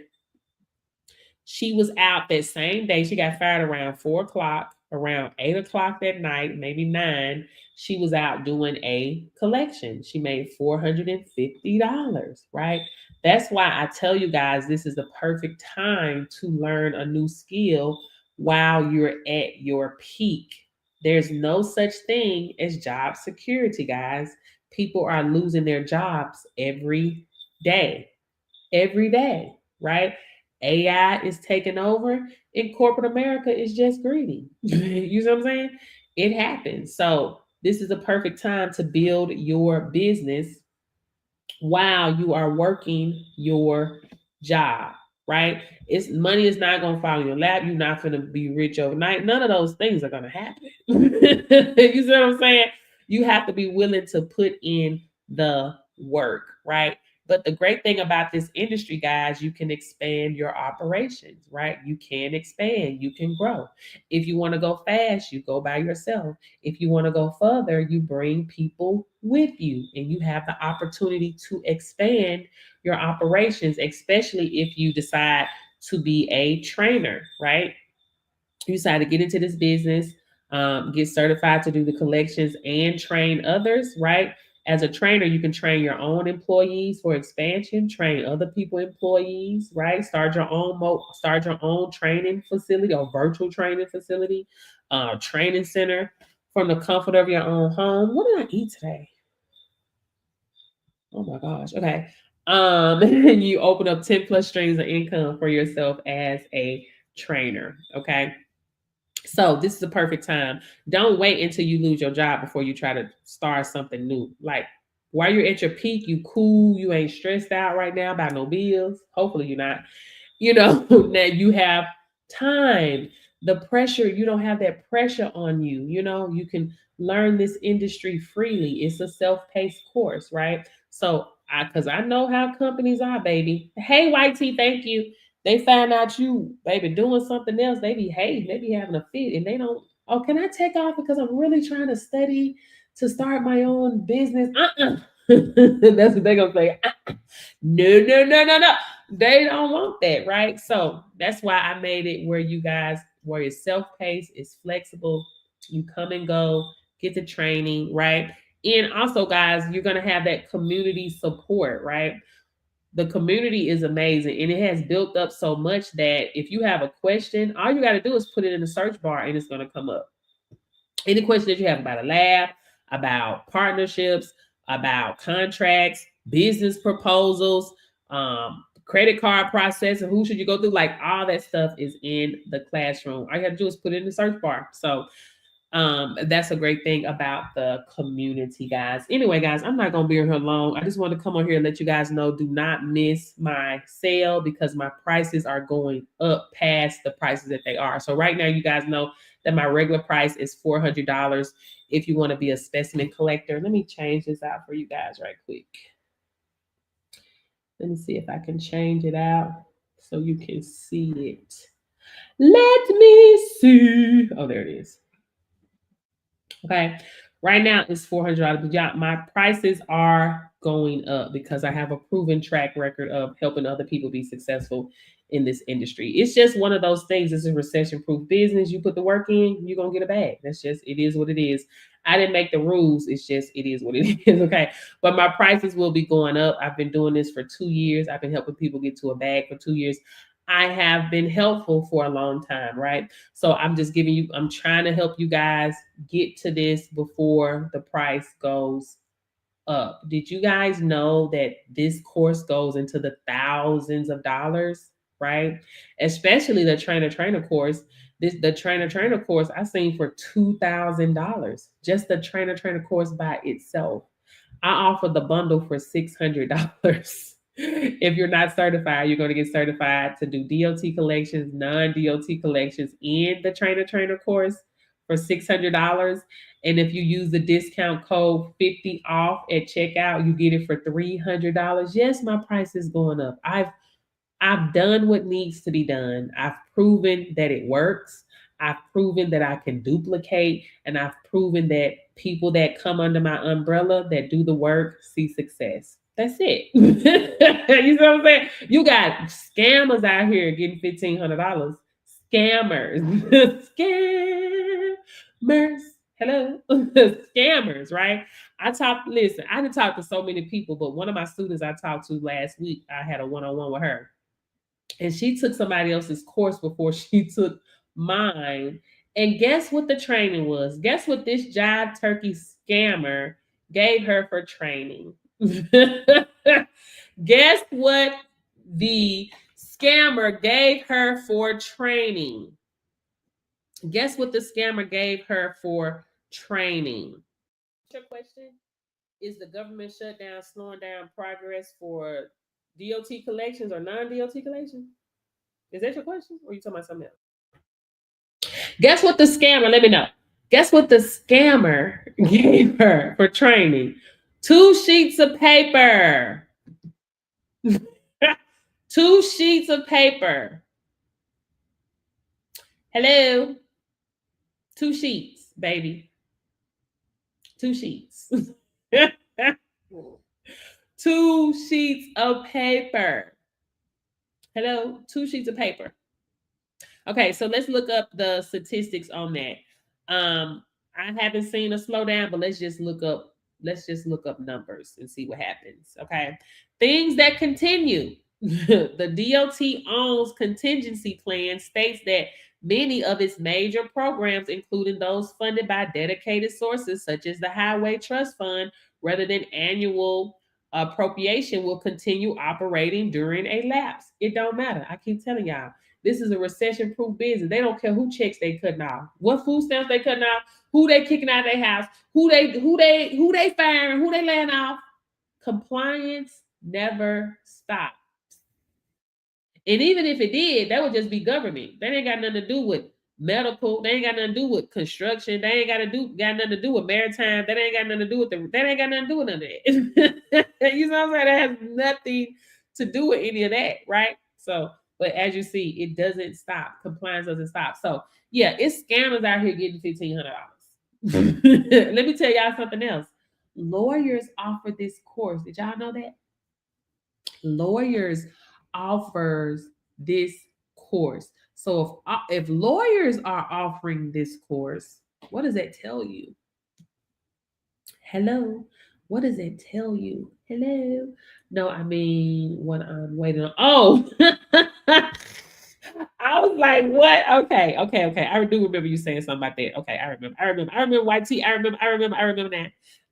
she was out that same day. She got fired around 4 o'clock, around 8 o'clock that night, maybe 9. She was out doing a collection. She made $450, right? That's why I tell you guys this is the perfect time to learn a new skill while you're at your peak. There's no such thing as job security, guys. People are losing their jobs every day, right? AI is taking over, and corporate America is just greedy. You know what I'm saying? It happens. So, this is a perfect time to build your business while you are working your job, right? It's money is not going to fall in your lap. You're not going to be rich overnight. None of those things are going to happen. You see what I'm saying? You have to be willing to put in the work, right? But the great thing about this industry, guys, you can expand your operations, right? You can expand, you can grow. If you want to go fast, you go by yourself. If you want to go further, you bring people with you and you have the opportunity to expand your operations, especially if you decide to be a trainer, right? You decide to get into this business, get certified to do the collections and train others, right? As a trainer, you can train your own employees for expansion, train other people employees, right? Start your own training facility or virtual training facility, training center from the comfort of your own home. What did I eat today? Oh my gosh. Okay. And you open up 10 plus streams of income for yourself as a trainer. Okay. So this is a perfect time. Don't wait until you lose your job before you try to start something new. Like while you're at your peak, you cool, you ain't stressed out right now about no bills. Hopefully you're not. You know, that you have time. The pressure, you don't have that pressure on you. You know, you can learn this industry freely. It's a self-paced course, right? So because I know how companies are, baby. Hey, White Tea, thank you. They find out you, baby, doing something else. They be hating, they be having a fit, and they don't. Oh, can I take off because I'm really trying to study to start my own business? That's what they gonna say. No, no, no, no, no. They don't want that, right? So that's why I made it where it's self-paced, it's flexible. You come and go, get the training, right? And also, guys, you're gonna have that community support, right? The community is amazing and it has built up so much that if you have a question, all you got to do is put it in the search bar and it's going to come up. Any question that you have about a lab, about partnerships, about contracts, business proposals, credit card processing, who should you go through? Like all that stuff is in the classroom. All you have to do is put it in the search bar. So that's a great thing about the community, guys. Anyway, guys, I'm not gonna be here long. I just want to come on here and let you guys know, do not miss my sale because my prices are going up past the prices that they are. So right now, you guys know that my regular price is $400 if you want to be a specimen collector. Let me change this out for you guys right quick. Let me see if I can change it out so you can see it. Let me see. Oh, there it is. Okay. Right now it's $400. But yeah, my prices are going up because I have a proven track record of helping other people be successful in this industry. It's just one of those things. It's a recession proof business. You put the work in, you're going to get a bag. That's just, it is what it is. I didn't make the rules. It's just, it is what it is. Okay. But my prices will be going up. I've been doing this for 2 years. I've been helping people get to a bag for 2 years. I have been helpful for a long time, right? So I'm just giving you, I'm trying to help you guys get to this before the price goes up. Did you guys know that this course goes into the thousands of dollars, right? Especially the trainer course. The trainer course I seen for $2,000. Just the trainer course by itself. I offer the bundle for $600. If you're not certified, you're going to get certified to do DOT collections, non-DOT collections in the trainer course for $600. And if you use the discount code 50 off at checkout, you get it for $300. Yes, my price is going up. I've done what needs to be done. I've proven that it works. I've proven that I can duplicate, and I've proven that people that come under my umbrella that do the work see success. That's it. You know what I'm saying? You got scammers out here getting $1,500. Scammers. Scammers. Hello. Scammers, right? Listen, I didn't talk to so many people, but one of my students I talked to last week, I had a one-on-one with her, and she took somebody else's course before she took mine. And guess what the training was? Guess what this jive turkey scammer gave her for training? Guess what the scammer gave her for training? Guess what the scammer gave her for training? Your question is, the government shutdown slowing down progress for DOT collections or non-DOT collections? Is that your question? Or are you talking about something else? Guess what the scammer, let me know. Guess what the scammer gave her for training? 2 sheets of paper. 2 sheets of paper. Hello? 2 sheets, baby. 2 sheets. 2 sheets of paper. Hello? 2 sheets of paper. Okay, so let's look up the statistics on that. I haven't seen a slowdown, but let's just look up numbers and see what happens. Okay. Things that continue. The DOT owns contingency plan states that many of its major programs, including those funded by dedicated sources such as the Highway Trust Fund, rather than annual appropriation, will continue operating during a lapse. It don't matter. I keep telling y'all, this is a recession-proof business. They don't care who checks they cutting off, what food stamps they cutting off, who they kicking out of their house, who they firing, who they laying off. Compliance never stops. And even if it did, that would just be government. That ain't got nothing to do with medical. They ain't got nothing to do with construction. They ain't got nothing to do with maritime. That ain't got nothing to do with that ain't got nothing to do with none of that. You know what I'm saying? That has nothing to do with any of that, right? So, but as you see, it doesn't stop. Compliance doesn't stop. So yeah, it's scammers out here getting $1,500. Let me tell y'all something else. Lawyers offer this course. Did y'all know that? Lawyers offers this course. So if lawyers are offering this course, what does that tell you? Hello? What does it tell you? Hello? No, I mean what I'm waiting on. Oh, I was like, what? Okay. I do remember you saying something about that. Okay, I remember YT. I remember now.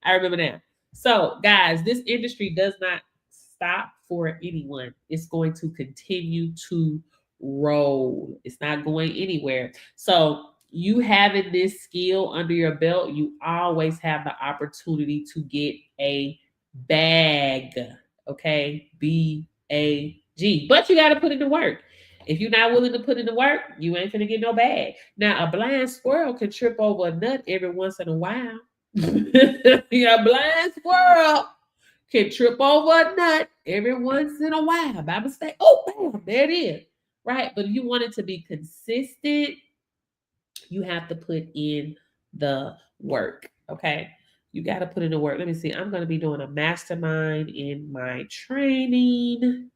I remember now. So, guys, this industry does not stop for anyone. It's going to continue to roll. It's not going anywhere. So, you having this skill under your belt, you always have the opportunity to get a bag. Okay, BAG. But you got to put in the work. If you're not willing to put in the work, you ain't gonna get no bag. Now, a blind squirrel can trip over a nut every once in a while. A blind squirrel can trip over a nut every once in a while by mistake. Oh, bam, there it is. Right. But if you want it to be consistent, you have to put in the work. Okay. You got to put in the work. Let me see. I'm going to be doing a mastermind in my training.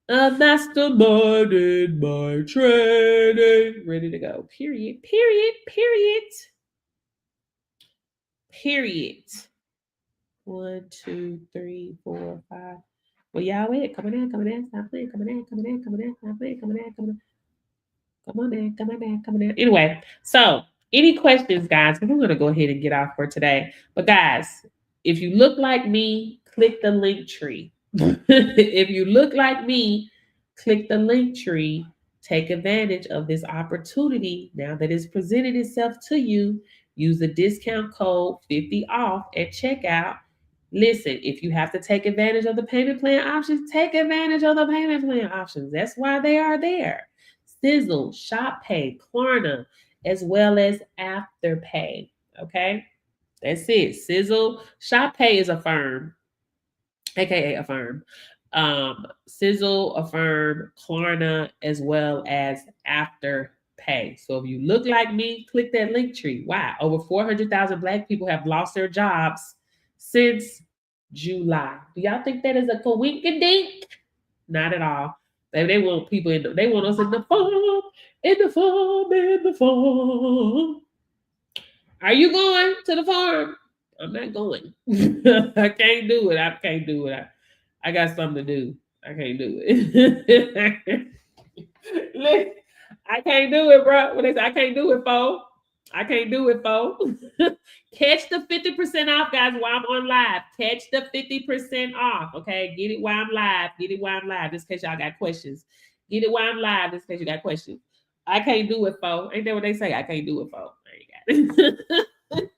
A mastermind in my training. Ready to go. Period. Period. Period. Period. 1, 2, 3, 4, 5. Well, y'all wait. Come on in. Come on in. Stop playing. Come on in. Come on in. Come on in. Stop playing. Come on in. Come on in. Come on in. Come on in. Come on in. Anyway, so any questions, guys? We're going to go ahead and get off for today. But guys, if you look like me, click the link tree. If you look like me, click the link tree. Take advantage of this opportunity now that it's presented itself to you. Use the discount code 50 off at checkout. Listen, if you have to take advantage of the payment plan options, take advantage of the payment plan options. That's why they are there. Sizzle, Shop Pay, Klarna, as well as Afterpay. Okay, that's it. Sizzle, Shop Pay is Affirm, aka Affirm. Sizzle, Affirm, Klarna, as well as Afterpay. So if you look like me, click that link tree. Wow, over 400,000 Black people have lost their jobs since July. Do y'all think that is a coinkydink? Not at all. They want people in they want us in the farm, in the farm, in the farm. Are you going to the farm? I'm not going. I can't do it. I can't do it. I got something to do. I can't do it. Listen, I can't do it, bro. When they say I can't do it, folks. I can't do it, folks. Catch the 50% off, guys, while I'm on live. Catch the 50% off, okay? Get it while I'm live. Get it while I'm live, just in case y'all got questions. Get it while I'm live, just in case you got questions. I can't do it, folks. Ain't that what they say? I can't do it, folks. I ain't got it.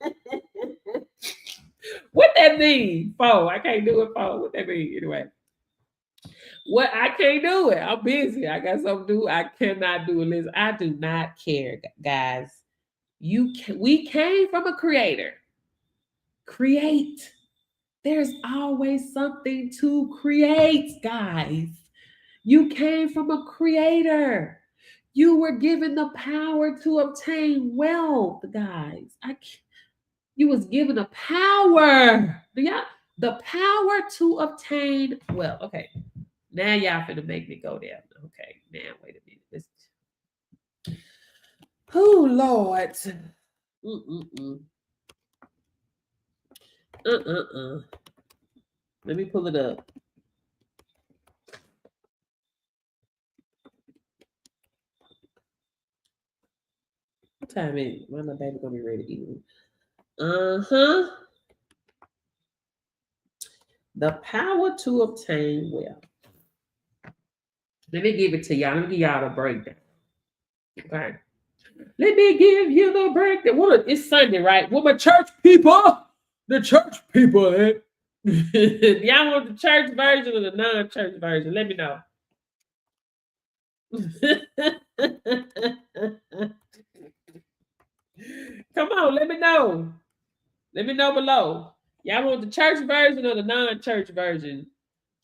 What that mean, folks? I can't do it, folks. What that mean? Anyway. What I can't do it. I'm busy. I got something to do. I cannot do it. Listen, I do not care, guys. We came from a creator. Create. There's always something to create, guys. You came from a creator. You were given the power to obtain wealth, guys. You was given the power. The power to obtain wealth. Okay. Now y'all finna make me go there. Okay, now wait a minute. Oh Lord. Let me pull it up. What time is it? When my baby gonna be ready to eat? The power to obtain wealth. Let me give it to y'all. Let me give y'all the breakdown. Okay. Let me give you the breakdown. It's Sunday, right? What my church people? The church people, eh? Y'all want the church version or the non-church version? Let me know. Come on, let me know. Let me know below. Y'all want the church version or the non-church version?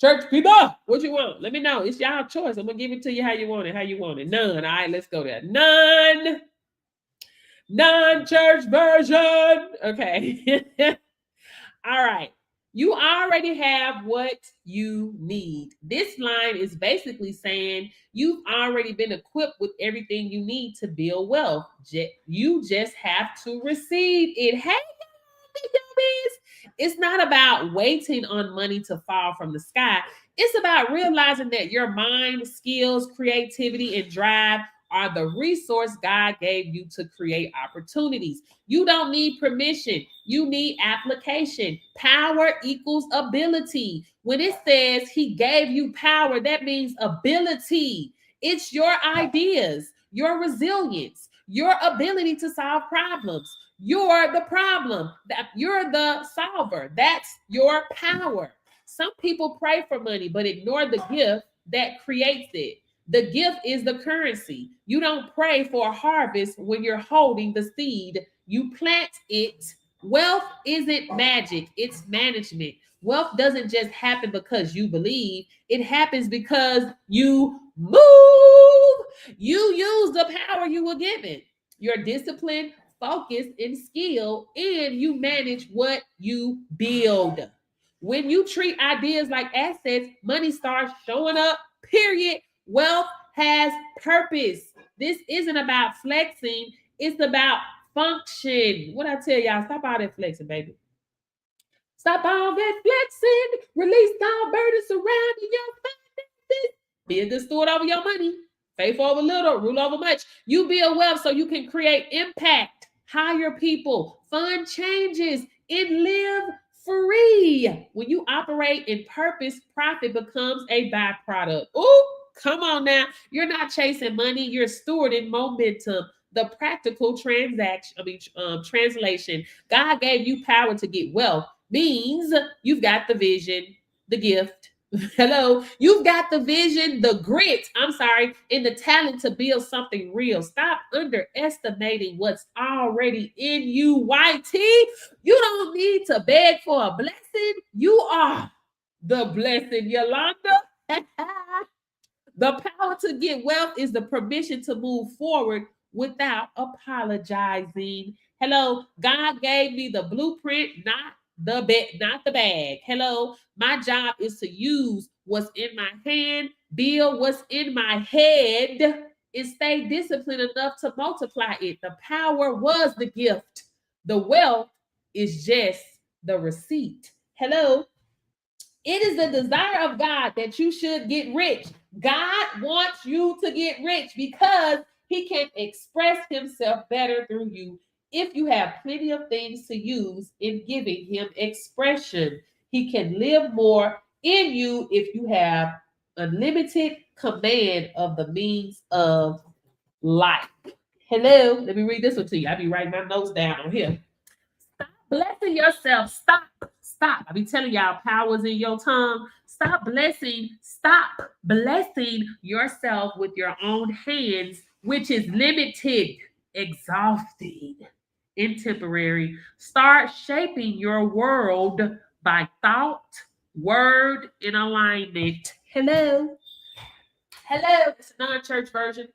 Church people, what you want? Let me know. It's y'all choice. I'm gonna give it to you how you want it. How you want it? None. All right, let's go there. None. Non-church version. Okay. All right. You already have what you need. This line is basically saying you've already been equipped with everything you need to build wealth. You just have to receive it. Hey, it's not about waiting on money to fall from the sky. It's about realizing that your mind, skills, creativity, and drive are the resource God gave you to create opportunities. You don't need permission. You need application. Power equals ability. When it says he gave you power, that means ability. It's your ideas, your resilience, your ability to solve problems. You're the problem. You're the solver. That's your power. Some people pray for money, but ignore the gift that creates it. The gift is the currency. You don't pray for a harvest when you're holding the seed. You plant it Wealth isn't magic, it's management. Wealth doesn't just happen because you believe, it happens because you move. You use the power you were given, your discipline, focus, and skill, and you manage what you build. When you treat ideas like assets, money starts showing up, period. Wealth has purpose. This isn't about flexing, it's about function. What I tell y'all, stop all that flexing, baby. Stop all that flexing. Release all burdens surrounding your finances. Be a good steward over your money. Faithful over little, rule over much. You build wealth so you can create impact, hire people, fund changes, and live free. When you operate in purpose, profit becomes a byproduct. Ooh, come on now. You're not chasing money, you're stewarding momentum. The practical translation. God gave you power to get wealth means you've got the vision, the gift. Hello, you've got the vision, the grit, and the talent to build something real. Stop underestimating what's already in you, YT. You don't need to beg for a blessing. You are the blessing, Yolanda. The power to get wealth is the permission to move forward without apologizing. Hello, God gave me the blueprint, not the bag. Hello, my job is to use what's in my hand, build what's in my head, and stay disciplined enough to multiply it. The power was the gift. The wealth is just the receipt. Hello, it is the desire of God that you should get rich. God wants you to get rich because he can express himself better through you if you have plenty of things to use in giving him expression. He can live more in you if you have unlimited command of the means of life. Hello, let me read this one to you. I'll be writing my notes down on here. Stop blessing yourself. Stop. I be telling y'all, powers in your tongue. Stop blessing yourself with your own hands, which is limited, exhausting, and temporary. Start shaping your world by thought, word, and alignment. Hello. Hello. It's a non-church version.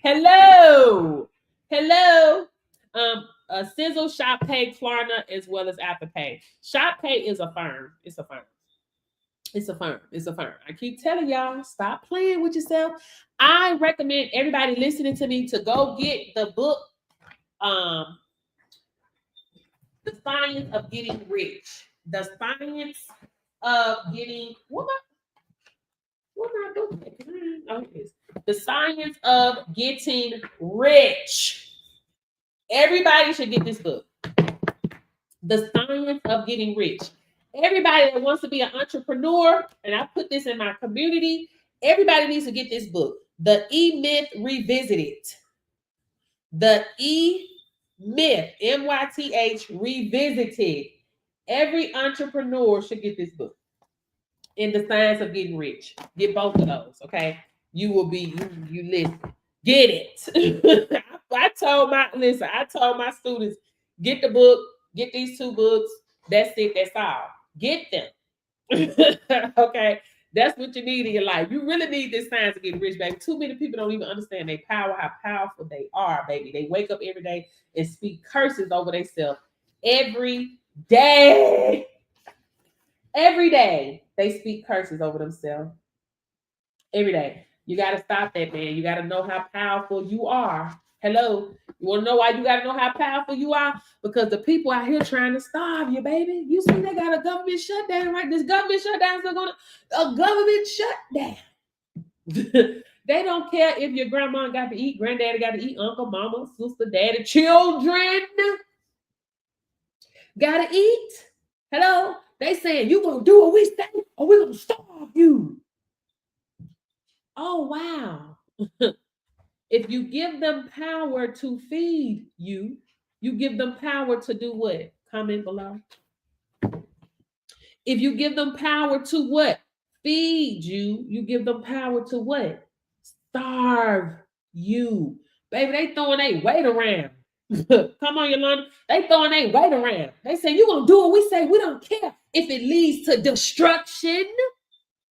Hello. Hello. Sizzle, Shop Pay, Klarna, as well as Afterpay. Shop Pay is a firm. It's a firm. It's a firm. It's a firm. I keep telling y'all, stop playing with yourself. I recommend everybody listening to me to go get the book, The Science of Getting Rich. The Science of Getting what am I doing? Oh, it is. The Science of Getting Rich. Everybody should get this book. The Science of Getting Rich. Everybody that wants to be an entrepreneur, and I put this in my community, everybody needs to get this book. The E-Myth Revisited. The E-Myth, M-Y-T-H, Revisited. Every entrepreneur should get this book. In The Science of Getting Rich. Get both of those, okay? You will be, you listen. Get it. I told my students, get the book, get these two books. That's it. That's all. Get them. Okay. That's what you need in your life. You really need this Science of Getting Rich, baby. Too many people don't even understand their power, how powerful they are, baby. They wake up every day and speak curses over themselves every day. Every day they speak curses over themselves. Every day. You got to stop that, man. You got to know how powerful you are. Hello. You want to know why you got to know how powerful you are? Because the people out here trying to starve you, baby. You see, they got a government shutdown, right? This government shutdown is going to a government shutdown. They don't care if your grandma got to eat, granddaddy got to eat, uncle, mama, sister, daddy, children got to eat. Hello. They saying you going to do what we say or we're going to starve you. Oh, wow. If you give them power to feed you, you give them power to do what? Comment below. If you give them power to what? Feed you, you give them power to what? Starve you. Baby, they throwing their weight around. Come on, Yolanda. They throwing their weight around. They say, you going to do what we say. We don't care if it leads to destruction.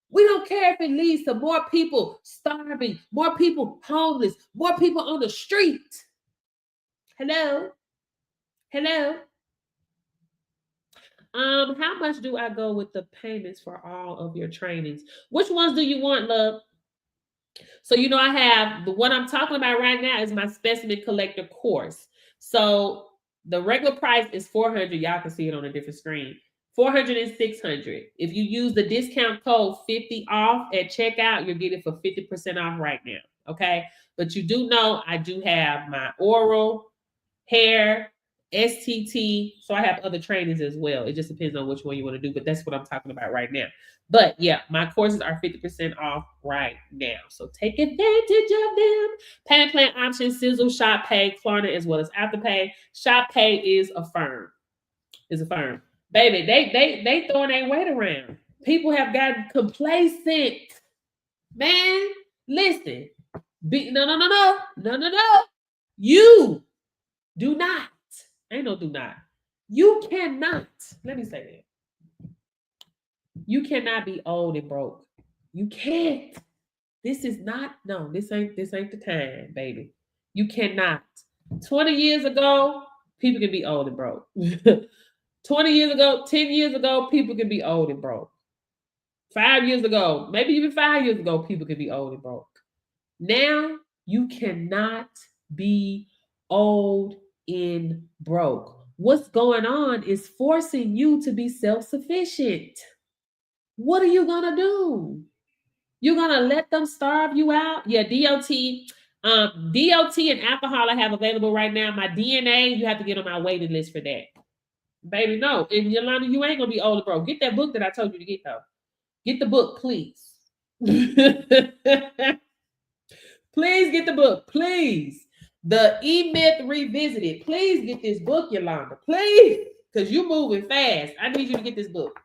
We don't care if it leads to more people starving, more people homeless, more people on the street. Hello? Hello? How much do I go with the payments for all of your trainings? Which ones do you want, love? So, I have the one I'm talking about right now is my specimen collector course. So the regular price is 400. Y'all can see it on a different screen. 400 and 600. If you use the discount code 50 off at checkout, you'll get it for 50% off right now. Okay. But you do know I do have my oral, hair, STT. So I have other trainings as well. It just depends on which one you want to do, but that's what I'm talking about right now. But yeah, my courses are 50% off right now. So take advantage of them. Payment plan options, Sizzle, Shop Pay, Klarna, as well as Afterpay. Shop Pay is a firm. Baby, they throwing their weight around. People have gotten complacent. Man, listen. No. You do not. Ain't no do not. You cannot. Let me say that. You cannot be old and broke. You can't. This is not, no, this ain't the time, baby. You cannot. 20 years ago, people can be old and broke. 20 years ago, 10 years ago, people can be old and broke. 5 years ago, maybe even 5 years ago, people can be old and broke. Now, you cannot be old and broke. What's going on is forcing you to be self-sufficient. What are you going to do? You're going to let them starve you out? Yeah, DOT. DOT and alcohol I have available right now. My DNA, you have to get on my waiting list for that. Baby, no. And Yolanda, you ain't going to be old and broke. Get that book that I told you to get, though. Get the book, please. Please get the book. Please. The E-Myth Revisited. Please get this book, Yolanda. Please. Because you're moving fast. I need you to get this book.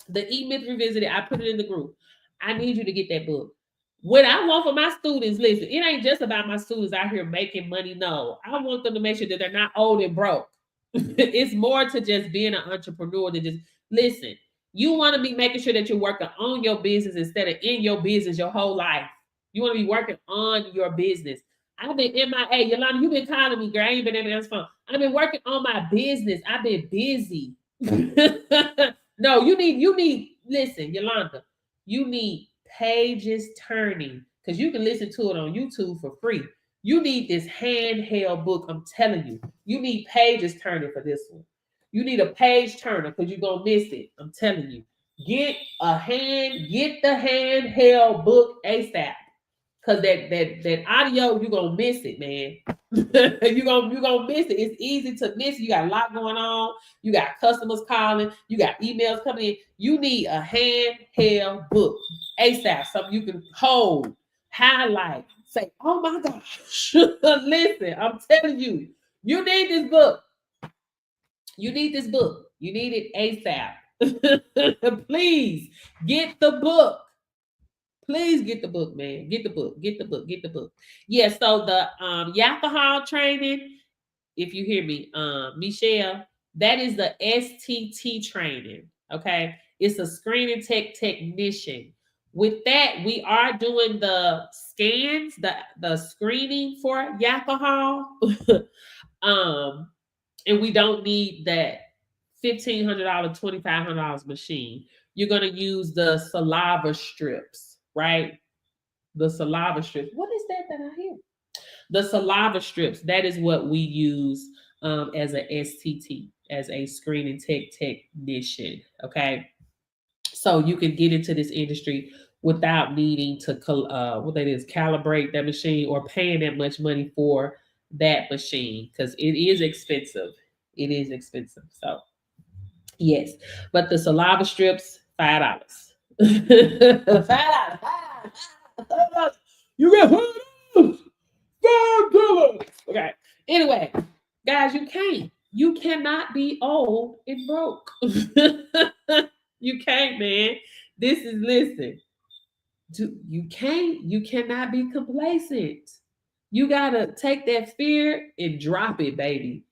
The E-Myth Revisited. I put it in the group. I need you to get that book. What I want for my students, listen, it ain't just about my students out here making money. No, I want them to make sure that they're not old and broke. It's more to just being an entrepreneur than just, listen, you want to be making sure that you're working on your business instead of in your business your whole life. You want to be working on your business. I've been MIA. Yolanda, you've been calling me, girl. I ain't been able to answer phone. I've been working on my business. I've been busy. No, you need, listen, Yolanda, you need Pages Turning, because you can listen to it on YouTube for free. You need this handheld book. I'm telling you, you need Pages Turning for this one. You need a page turner because you're gonna miss it. I'm telling you. Get the handheld book ASAP. Cause that audio, you're gonna miss it, man. you're gonna miss it. It's easy to miss. You got a lot going on. You got customers calling. You got emails coming in. You need a handheld book ASAP, something you can hold, highlight, say, "Oh my gosh!" Listen, I'm telling you, you need this book. You need this book. You need it ASAP. Please get the book. Please get the book, man. Get the book. Get the book. Get the book. Yeah. So the alcohol training, if you hear me, Michelle, that is the STT training. Okay, it's a screening technician. With that, we are doing the scans, the screening for alcohol. And we don't need that $1,500, $2,500 machine. You're gonna use the saliva strips, right? The saliva strips. What is that I hear? The saliva strips. That is what we use as a STT, as a screening technician. Okay, so you can get into this industry without needing to calibrate that machine or paying that much money for that machine, because it is expensive. It is expensive. So yes, but the saliva strips, $5. $5. You get $5. Okay. Anyway, guys, you cannot be old and broke. You can't, man. This is, listen. You cannot be complacent. You got to take that fear and drop it, baby.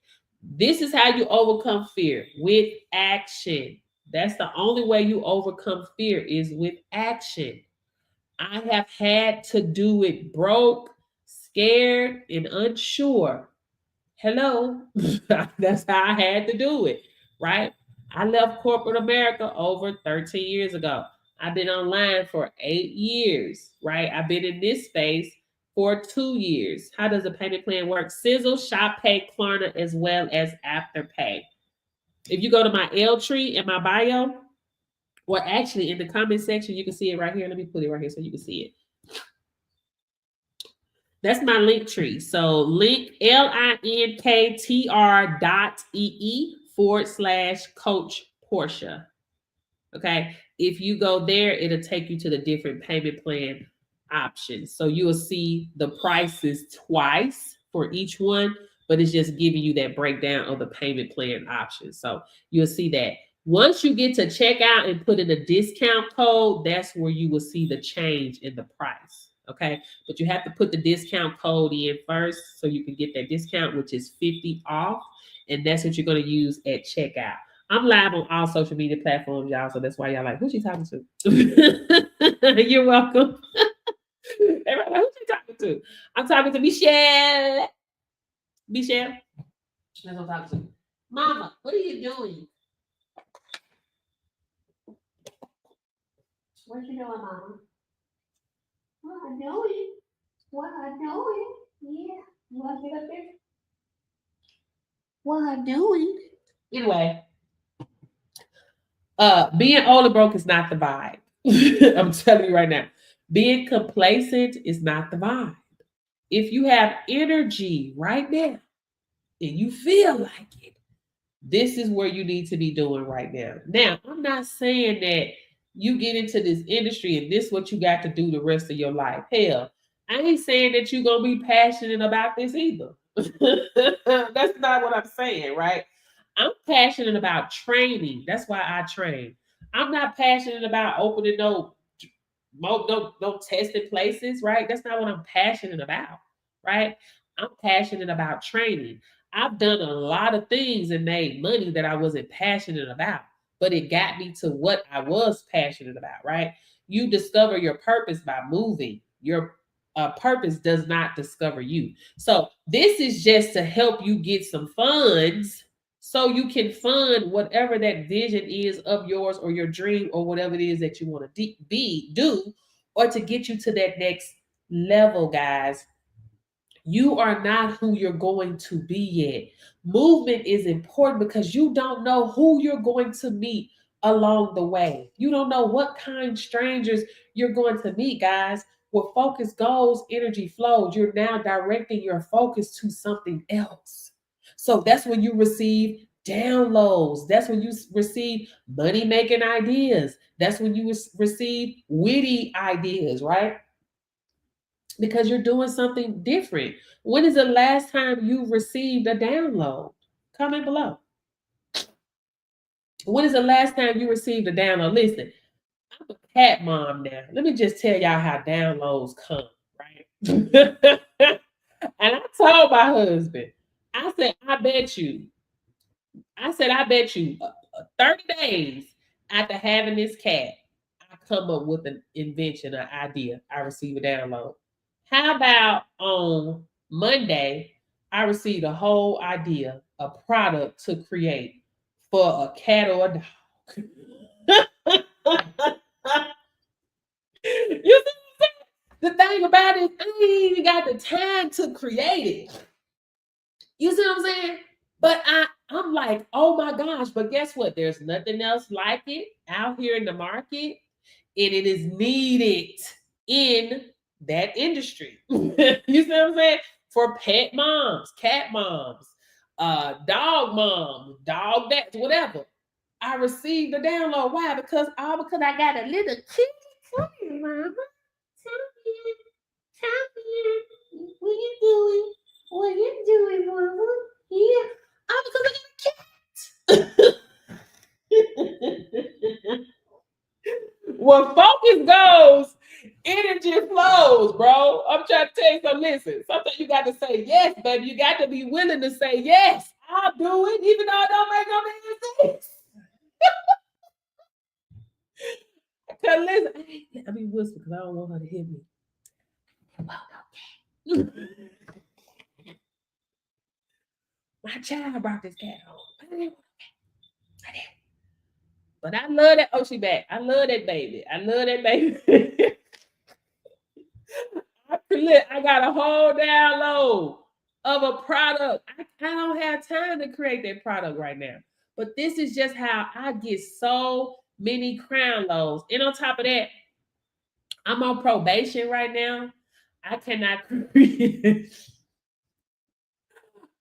This is how you overcome fear, with action. That's the only way you overcome fear, is with action. I have had to do it broke, scared, and unsure. Hello. That's how I had to do it, right? I left corporate America over 13 years ago. I've been online for 8 years, right? I've been in this space for 2 years. How does a payment plan work? Sizzle, Shop Pay, Klarna, as well as Afterpay. If you go to my L tree in my bio, or actually in the comment section, you can see it right here. Let me put it right here so you can see it. That's my link tree. So link linktr.ee/Coach Portia. Okay. If you go there, it'll take you to the different payment plan options. So you will see the prices twice for each one, but it's just giving you that breakdown of the payment plan options. So you'll see that. Once you get to checkout and put in a discount code, that's where you will see the change in the price. Okay. But you have to put the discount code in first so you can get that discount, which is 50 off. And that's what you're going to use at checkout. I'm live on all social media platforms, y'all. So that's why y'all like, who's she talking to? You're welcome. Everybody, who's she talking to? I'm talking to Michelle. Michelle. That's what I'm talking to. Mama, what are you doing? What you doing, Mama? What I doing? What I doing? Yeah. You want to get up there? What I doing? Anyway. Being old and broke is not the vibe. I'm telling you right now. Being complacent is not the vibe. If you have energy right now and you feel like it, this is where you need to be doing right now. Now, I'm not saying that you get into this industry and this is what you got to do the rest of your life. Hell, I ain't saying that you're going to be passionate about this either. That's not what I'm saying, right? I'm passionate about training. That's why I train. I'm not passionate about opening no tested places, right? That's not what I'm passionate about, right? I'm passionate about training. I've done a lot of things and made money that I wasn't passionate about, but it got me to what I was passionate about, right? You discover your purpose by moving. Your purpose does not discover you. So this is just to help you get some funds so you can fund whatever that vision is of yours or your dream or whatever it is that you want to do, or to get you to that next level, guys. You are not who you're going to be yet. Movement is important because you don't know who you're going to meet along the way. You don't know what kind of strangers you're going to meet, guys. Where focus goes, energy flows. You're now directing your focus to something else. So that's when you receive downloads. That's when you receive money making ideas. That's when you receive witty ideas, right? Because you're doing something different. When is the last time you received a download? Comment below. When is the last time you received a download? Listen, I'm a cat mom now. Let me just tell y'all how downloads come, right? And I told my husband, I said, I bet you 30 days after having this cat, I come up with an invention, an idea. I receive a download. How about on Monday, I received a whole idea, a product to create for a cat or a dog. You see, the thing about it, I ain't even got the time to create it. You see what I'm saying? But I'm like, oh my gosh, but guess what? There's nothing else like it out here in the market, and it is needed in that industry. You see what I'm saying? For pet moms, cat moms, dog moms, dog dads, whatever. I received the download. Why? Because I got a little kitty, mama. Come here. What you doing? What you doing, mama? Here. Oh, because I got a cat. Where focus goes, energy flows. bro. I'm trying to tell you something. Listen, sometimes you got to say yes, baby. You got to be willing to say yes. I'll do it, even though it don't make no sense. Cause listen, I mean whisper because I don't want her to hear me. My child brought this cat home. But I love that. Oh, she back. I love that baby. I love that baby. I got a whole download of a product. I don't have time to create that product right now. But this is just how I get so many crown loads. And on top of that, I'm on probation right now. I cannot create.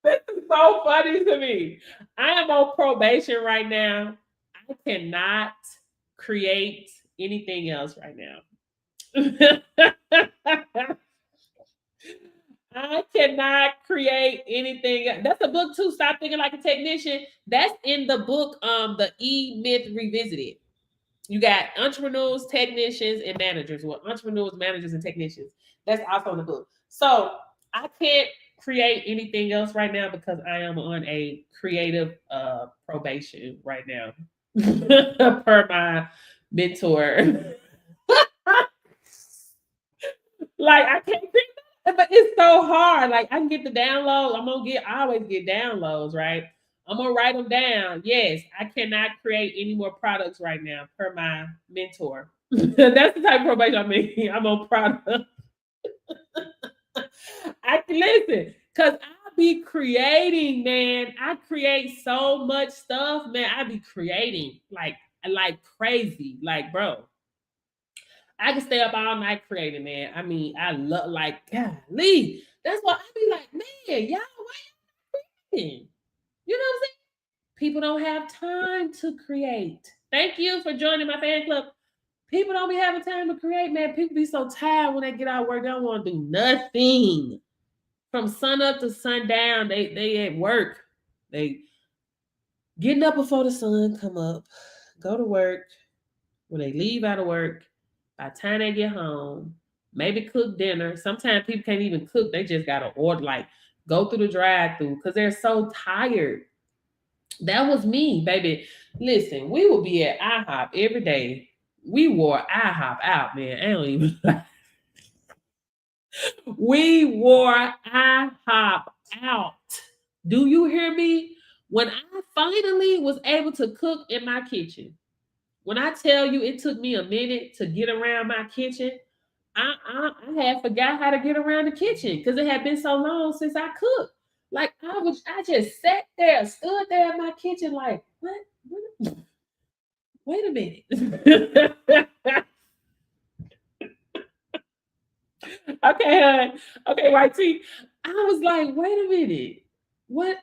This is so funny to me. I am on probation right now. I cannot create anything else right now. I cannot create anything. That's a book too. Stop thinking like a technician. That's in the book, the E Myth Revisited. You got entrepreneurs, technicians, and managers. Well, entrepreneurs, managers, and technicians. That's also in the book. So I can't create anything else right now because I am on a creative probation right now, per my mentor. Like I can't think, but it's so hard. Like I can get the downloads. I always get downloads, right? I'm gonna write them down. Yes, I cannot create any more products right now, per my mentor. That's the type of probation I'm in. I'm on product. I can listen, cause I be creating, man. I create so much stuff, man. I be creating like crazy, like bro. I can stay up all night creating, man. I mean, I love like golly. That's why I be like, man, y'all, why y'all creating? You know what I'm saying? People don't have time to create. Thank you for joining my fan club. People don't be having time to create, man. People be so tired when they get out of work. They don't want to do nothing. From sun up to sundown, they at work. They getting up before the sun come up, go to work. When they leave out of work, by the time they get home, maybe cook dinner. Sometimes people can't even cook. They just gotta order, like go through the drive-through because they're so tired. That was me, baby. Listen, we would be at IHOP every day. We wore IHOP out, man. I don't even We wore IHOP out. Do you hear me? When I finally was able to cook in my kitchen, when I tell you it took me a minute to get around my kitchen, I had forgot how to get around the kitchen because it had been so long since I cooked. Like I just sat there, stood there in my kitchen, like, what? Wait a minute. Okay, hon. Okay, YT. I was like, wait a minute. What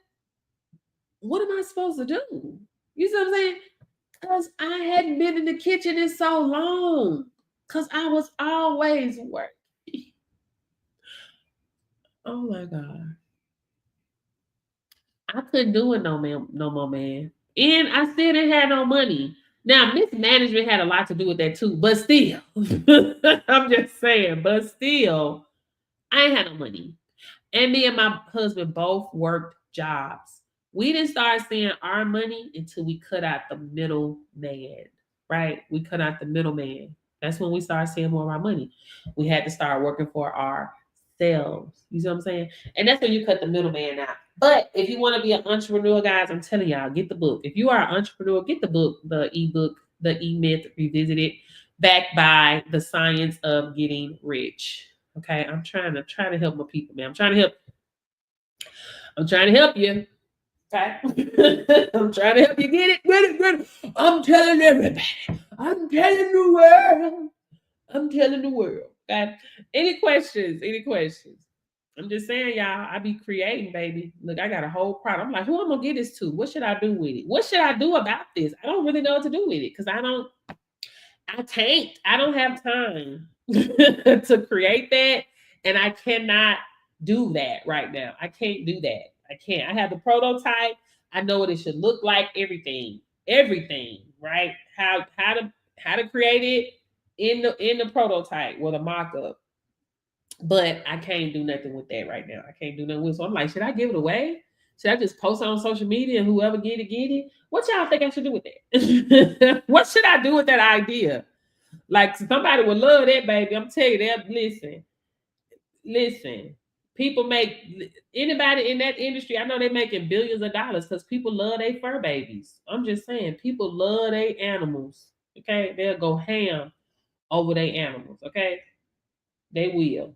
am I supposed to do? You see what I'm saying? Because I hadn't been in the kitchen in so long. Because I was always working. Oh my God. I couldn't do it no more, man. And I still didn't have no money. Now, mismanagement had a lot to do with that too, but still, I'm just saying, but still, I ain't had no money. And me and my husband both worked jobs. We didn't start seeing our money until we cut out the middleman, right? We cut out the middleman. That's when we started seeing more of our money. We had to start working for ourselves. You see what I'm saying? And that's when you cut the middleman out. But if you want to be an entrepreneur, guys, I'm telling y'all, get the book. If you are an entrepreneur, get the book, the ebook, the E-Myth Revisited, backed by the science of getting rich. Okay, I'm trying to help my people, man. I'm trying to help you. Okay. I'm trying to help you get it. I'm telling everybody. I'm telling the world. I'm telling the world. Okay. Any questions? Any questions? I'm just saying, y'all, I be creating, baby. Look, I got a whole product. I'm like, who I'm gonna get this to? What should I do with it? What should I do about this? I don't really know what to do with it because I don't have time to create that. And I cannot do that right now. I can't do that. I can't. I have the prototype. I know what it should look like, everything, right? How to create it in the prototype with a mock-up. But I can't do nothing with that right now. I can't do nothing with it. So I'm like, should I give it away? Should I just post it on social media and whoever get it, get it? What y'all think I should do with that? What should I do with that idea? Like somebody would love that, baby. I'm telling you that. Listen. People make anybody in that industry. I know they're making billions of dollars because people love their fur babies. I'm just saying, people love their animals. Okay, they'll go ham over their animals. Okay, they will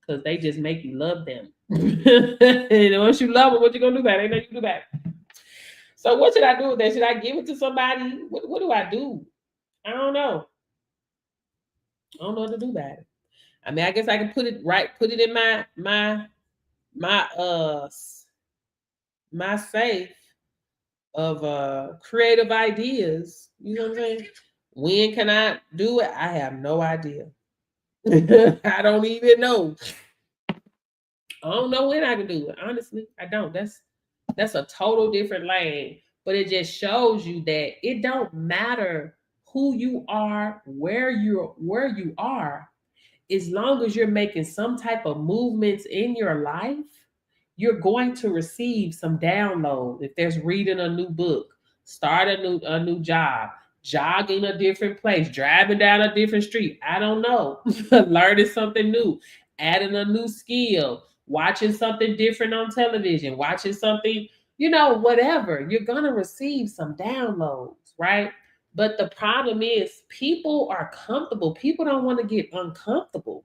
because they just make you love them. And once you love them, what you gonna do about it? Ain't nothing you can do about it. So what should I do with that? Should I give it to somebody? What do I do? I don't know. I don't know what to do about it. I mean, I guess I can put it in my my safe of creative ideas. You know what I'm saying? When can I do it? I have no idea. I don't even know. I don't know when I can do it. Honestly, I don't. That's a total different lane. But it just shows you that it don't matter who you are, where you are, as long as you're making some type of movements in your life, you're going to receive some download. If there's reading a new book, start a new job, jogging a different place, driving down a different street. I don't know. Learning something new, adding a new skill, watching something different on television, watching something, whatever. You're gonna receive some downloads, right? But the problem is people are comfortable. People don't want to get uncomfortable.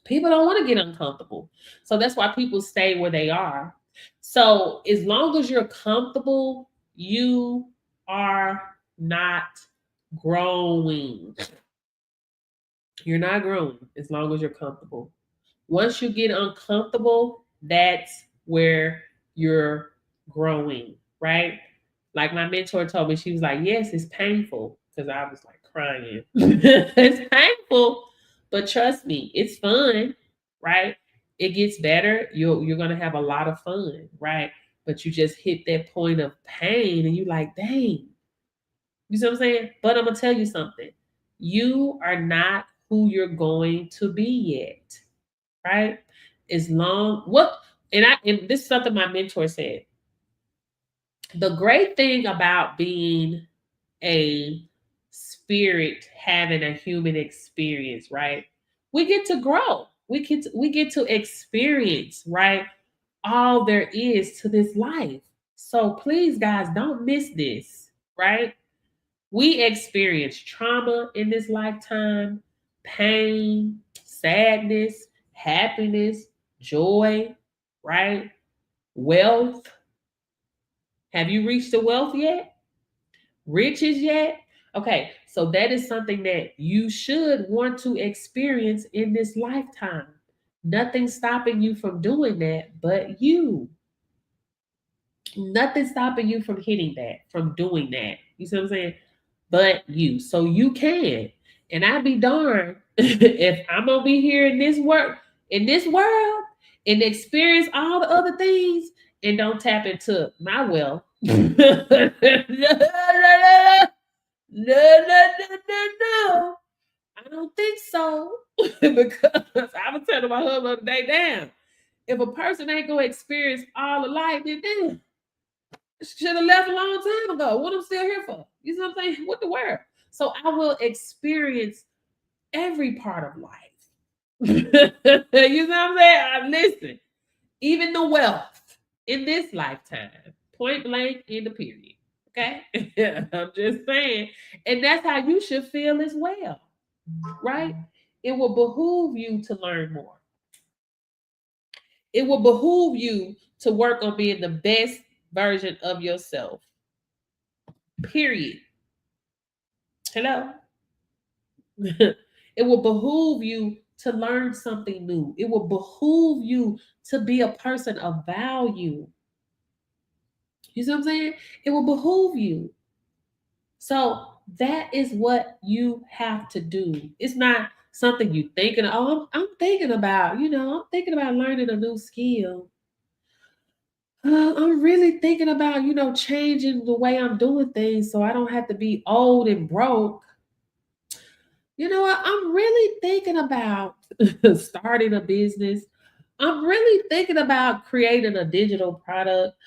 People don't want to get uncomfortable. So that's why people stay where they are. So as long as you're comfortable, you are not growing. You're not growing as long as you're comfortable. Once you get uncomfortable, that's where you're growing, right? Like my mentor told me, she was like, yes, it's painful. Because I was like crying. It's painful, but trust me, it's fun, right? It gets better. You're gonna have a lot of fun, right? But you just hit that point of pain and you like, dang. You see what I'm saying? But I'm gonna tell you something. You are not who you're going to be yet, right? As long what and this is something my mentor said. The great thing about being a spirit having a human experience, right? We get to grow. We get to experience, right? All there is to this life. So please, guys, don't miss this, right? We experience trauma in this lifetime, pain, sadness, happiness, joy, right? Wealth. Have you reached the wealth yet? Riches yet? Okay, so that is something that you should want to experience in this lifetime. Nothing stopping you from doing that but you. Nothing stopping you from hitting that, from doing that. You see what I'm saying? But you. So you can. And I'd be darned if I'm gonna be here in this world, and experience all the other things and don't tap into my wealth. No, no, no, no. I don't think so. Because I was telling my husband the other day, damn, if a person ain't gonna experience all the life, then damn, should have left a long time ago. What I'm still here for? You know what I'm saying? What the world? So I will experience every part of life. You know what I'm saying? Listen, even the wealth in this lifetime, point blank in the period. Okay? I'm just saying. And that's how you should feel as well, right? It will behoove you to learn more. It will behoove you to work on being the best version of yourself. Period. Hello? It will behoove you to learn something new. It will behoove you to be a person of value. You see what I'm saying? It will behoove you. So that is what you have to do. It's not something you thinking, oh, I'm thinking about, I'm thinking about learning a new skill. I'm really thinking about, changing the way I'm doing things so I don't have to be old and broke. You know what? I'm really thinking about starting a business. I'm really thinking about creating a digital product.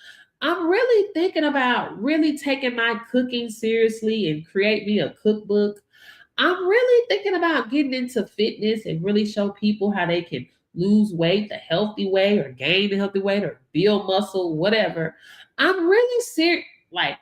I'm really thinking about really taking my cooking seriously and create me a cookbook. I'm really thinking about getting into fitness and really show people how they can lose weight the healthy way or gain the healthy weight or build muscle, whatever. I'm really serious. Like,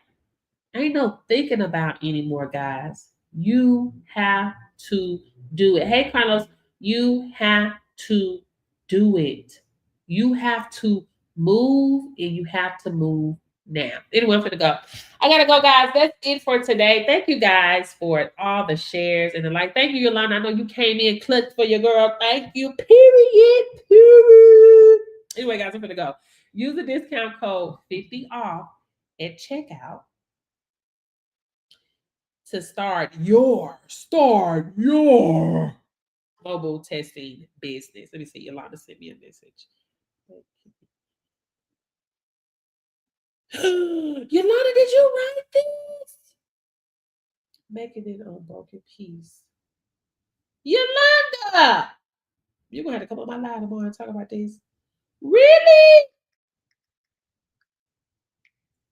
ain't no thinking about anymore, guys. You have to do it. Hey, Carlos, you have to do it. You have to move and you have to move now. Anyway, I'm gonna go. I gotta go, guys. That's it for today. Thank you guys for all the shares and the like. Thank you, Yolanda. I know you came in clutch for your girl. Thank you. Period. Period. Anyway, guys, I'm gonna go. Use the discount code 50 off at checkout to start your mobile testing business. Let me see. Yolanda sent me a message. Yolanda, did you write this? Making it unbroken piece. Yolanda, you're gonna have to come on my live tomorrow and talk about this. Really?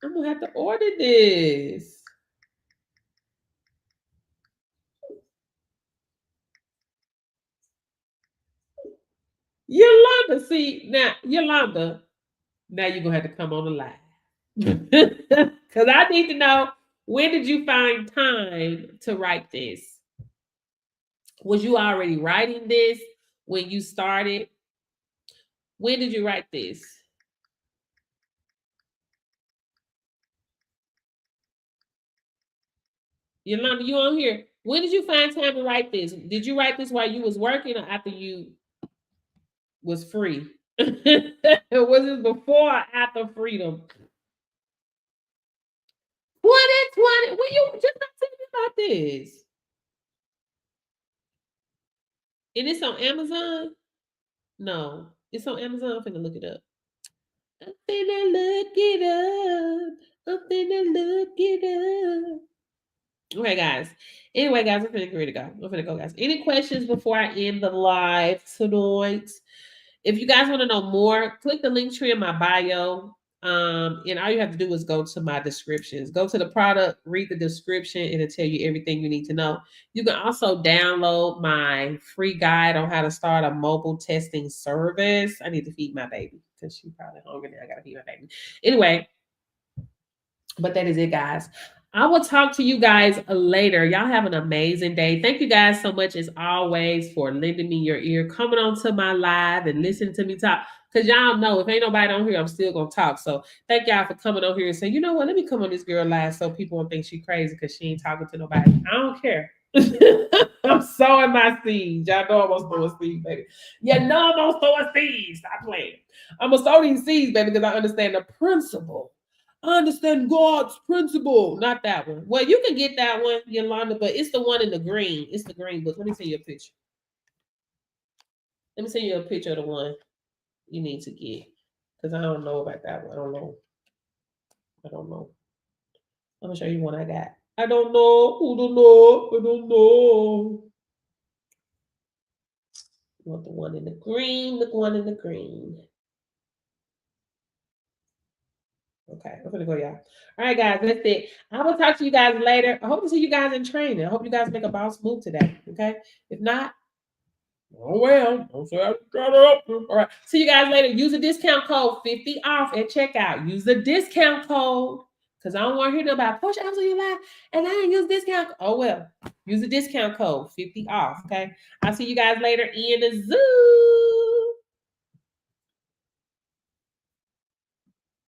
I'm gonna have to order this. Yolanda, see now, Yolanda, now you're gonna have to come on the live. Because I need to know, when did you find time to write this? Was you already writing this when you started? When did you write this? Yolanda, you on here? When did you find time to write this? Did you write this while you was working or after you was free? Was it before or after freedom? 2020. When you just not thinking about this? And it's on Amazon? No, it's on Amazon. I'm finna look it up. I'm finna look it up. I'm finna look it up. Okay, guys. Anyway, guys, I'm finna get ready to go. I'm finna go, guys. Any questions before I end the live tonight? If you guys want to know more, click the link tree in my bio. And all you have to do is go to my descriptions. Go to the product, read the description, and it'll tell you everything you need to know. You can also download my free guide on how to start a mobile testing service. I need to feed my baby because she's probably hungry now. I gotta feed my baby. Anyway, but that is it, guys. I will talk to you guys later. Y'all have an amazing day. Thank you guys so much, as always, for lending me your ear, coming on to my live and listening to me talk. Because y'all know, if ain't nobody on here, I'm still going to talk. So thank y'all for coming on here and saying, you know what, let me come on this girl live so people won't think she crazy because she ain't talking to nobody. I don't care. I'm sowing my seeds. Y'all know I'm going to sow a seed, baby. You know I'm going to sow a seed. Stop playing. I'm going to sow these seeds, baby, because I understand the principle. I understand God's principle. Not that one. Well, you can get that one, Yolanda, but it's the one in the green. It's the green book. Let me see your picture. Let me send you a picture of the one you need to get. Because I don't know about that one. I don't know. I don't know. I'm gonna show you one I got. I don't know. I don't know. I don't know. You want the one in the green? The one in the green. Okay, I'm gonna go, y'all. All right, guys, that's it. I will talk to you guys later. I hope to see you guys in training. I hope you guys make a boss move today. Okay, if not, oh well. Don't say I got it up. All right, see you guys later. Use the discount code 50 off at checkout. Use the discount code because I don't want to hear about push out on your life and I didn't use discount. Oh well, use the discount code 50 off. Okay, I'll see you guys later in the Zoom.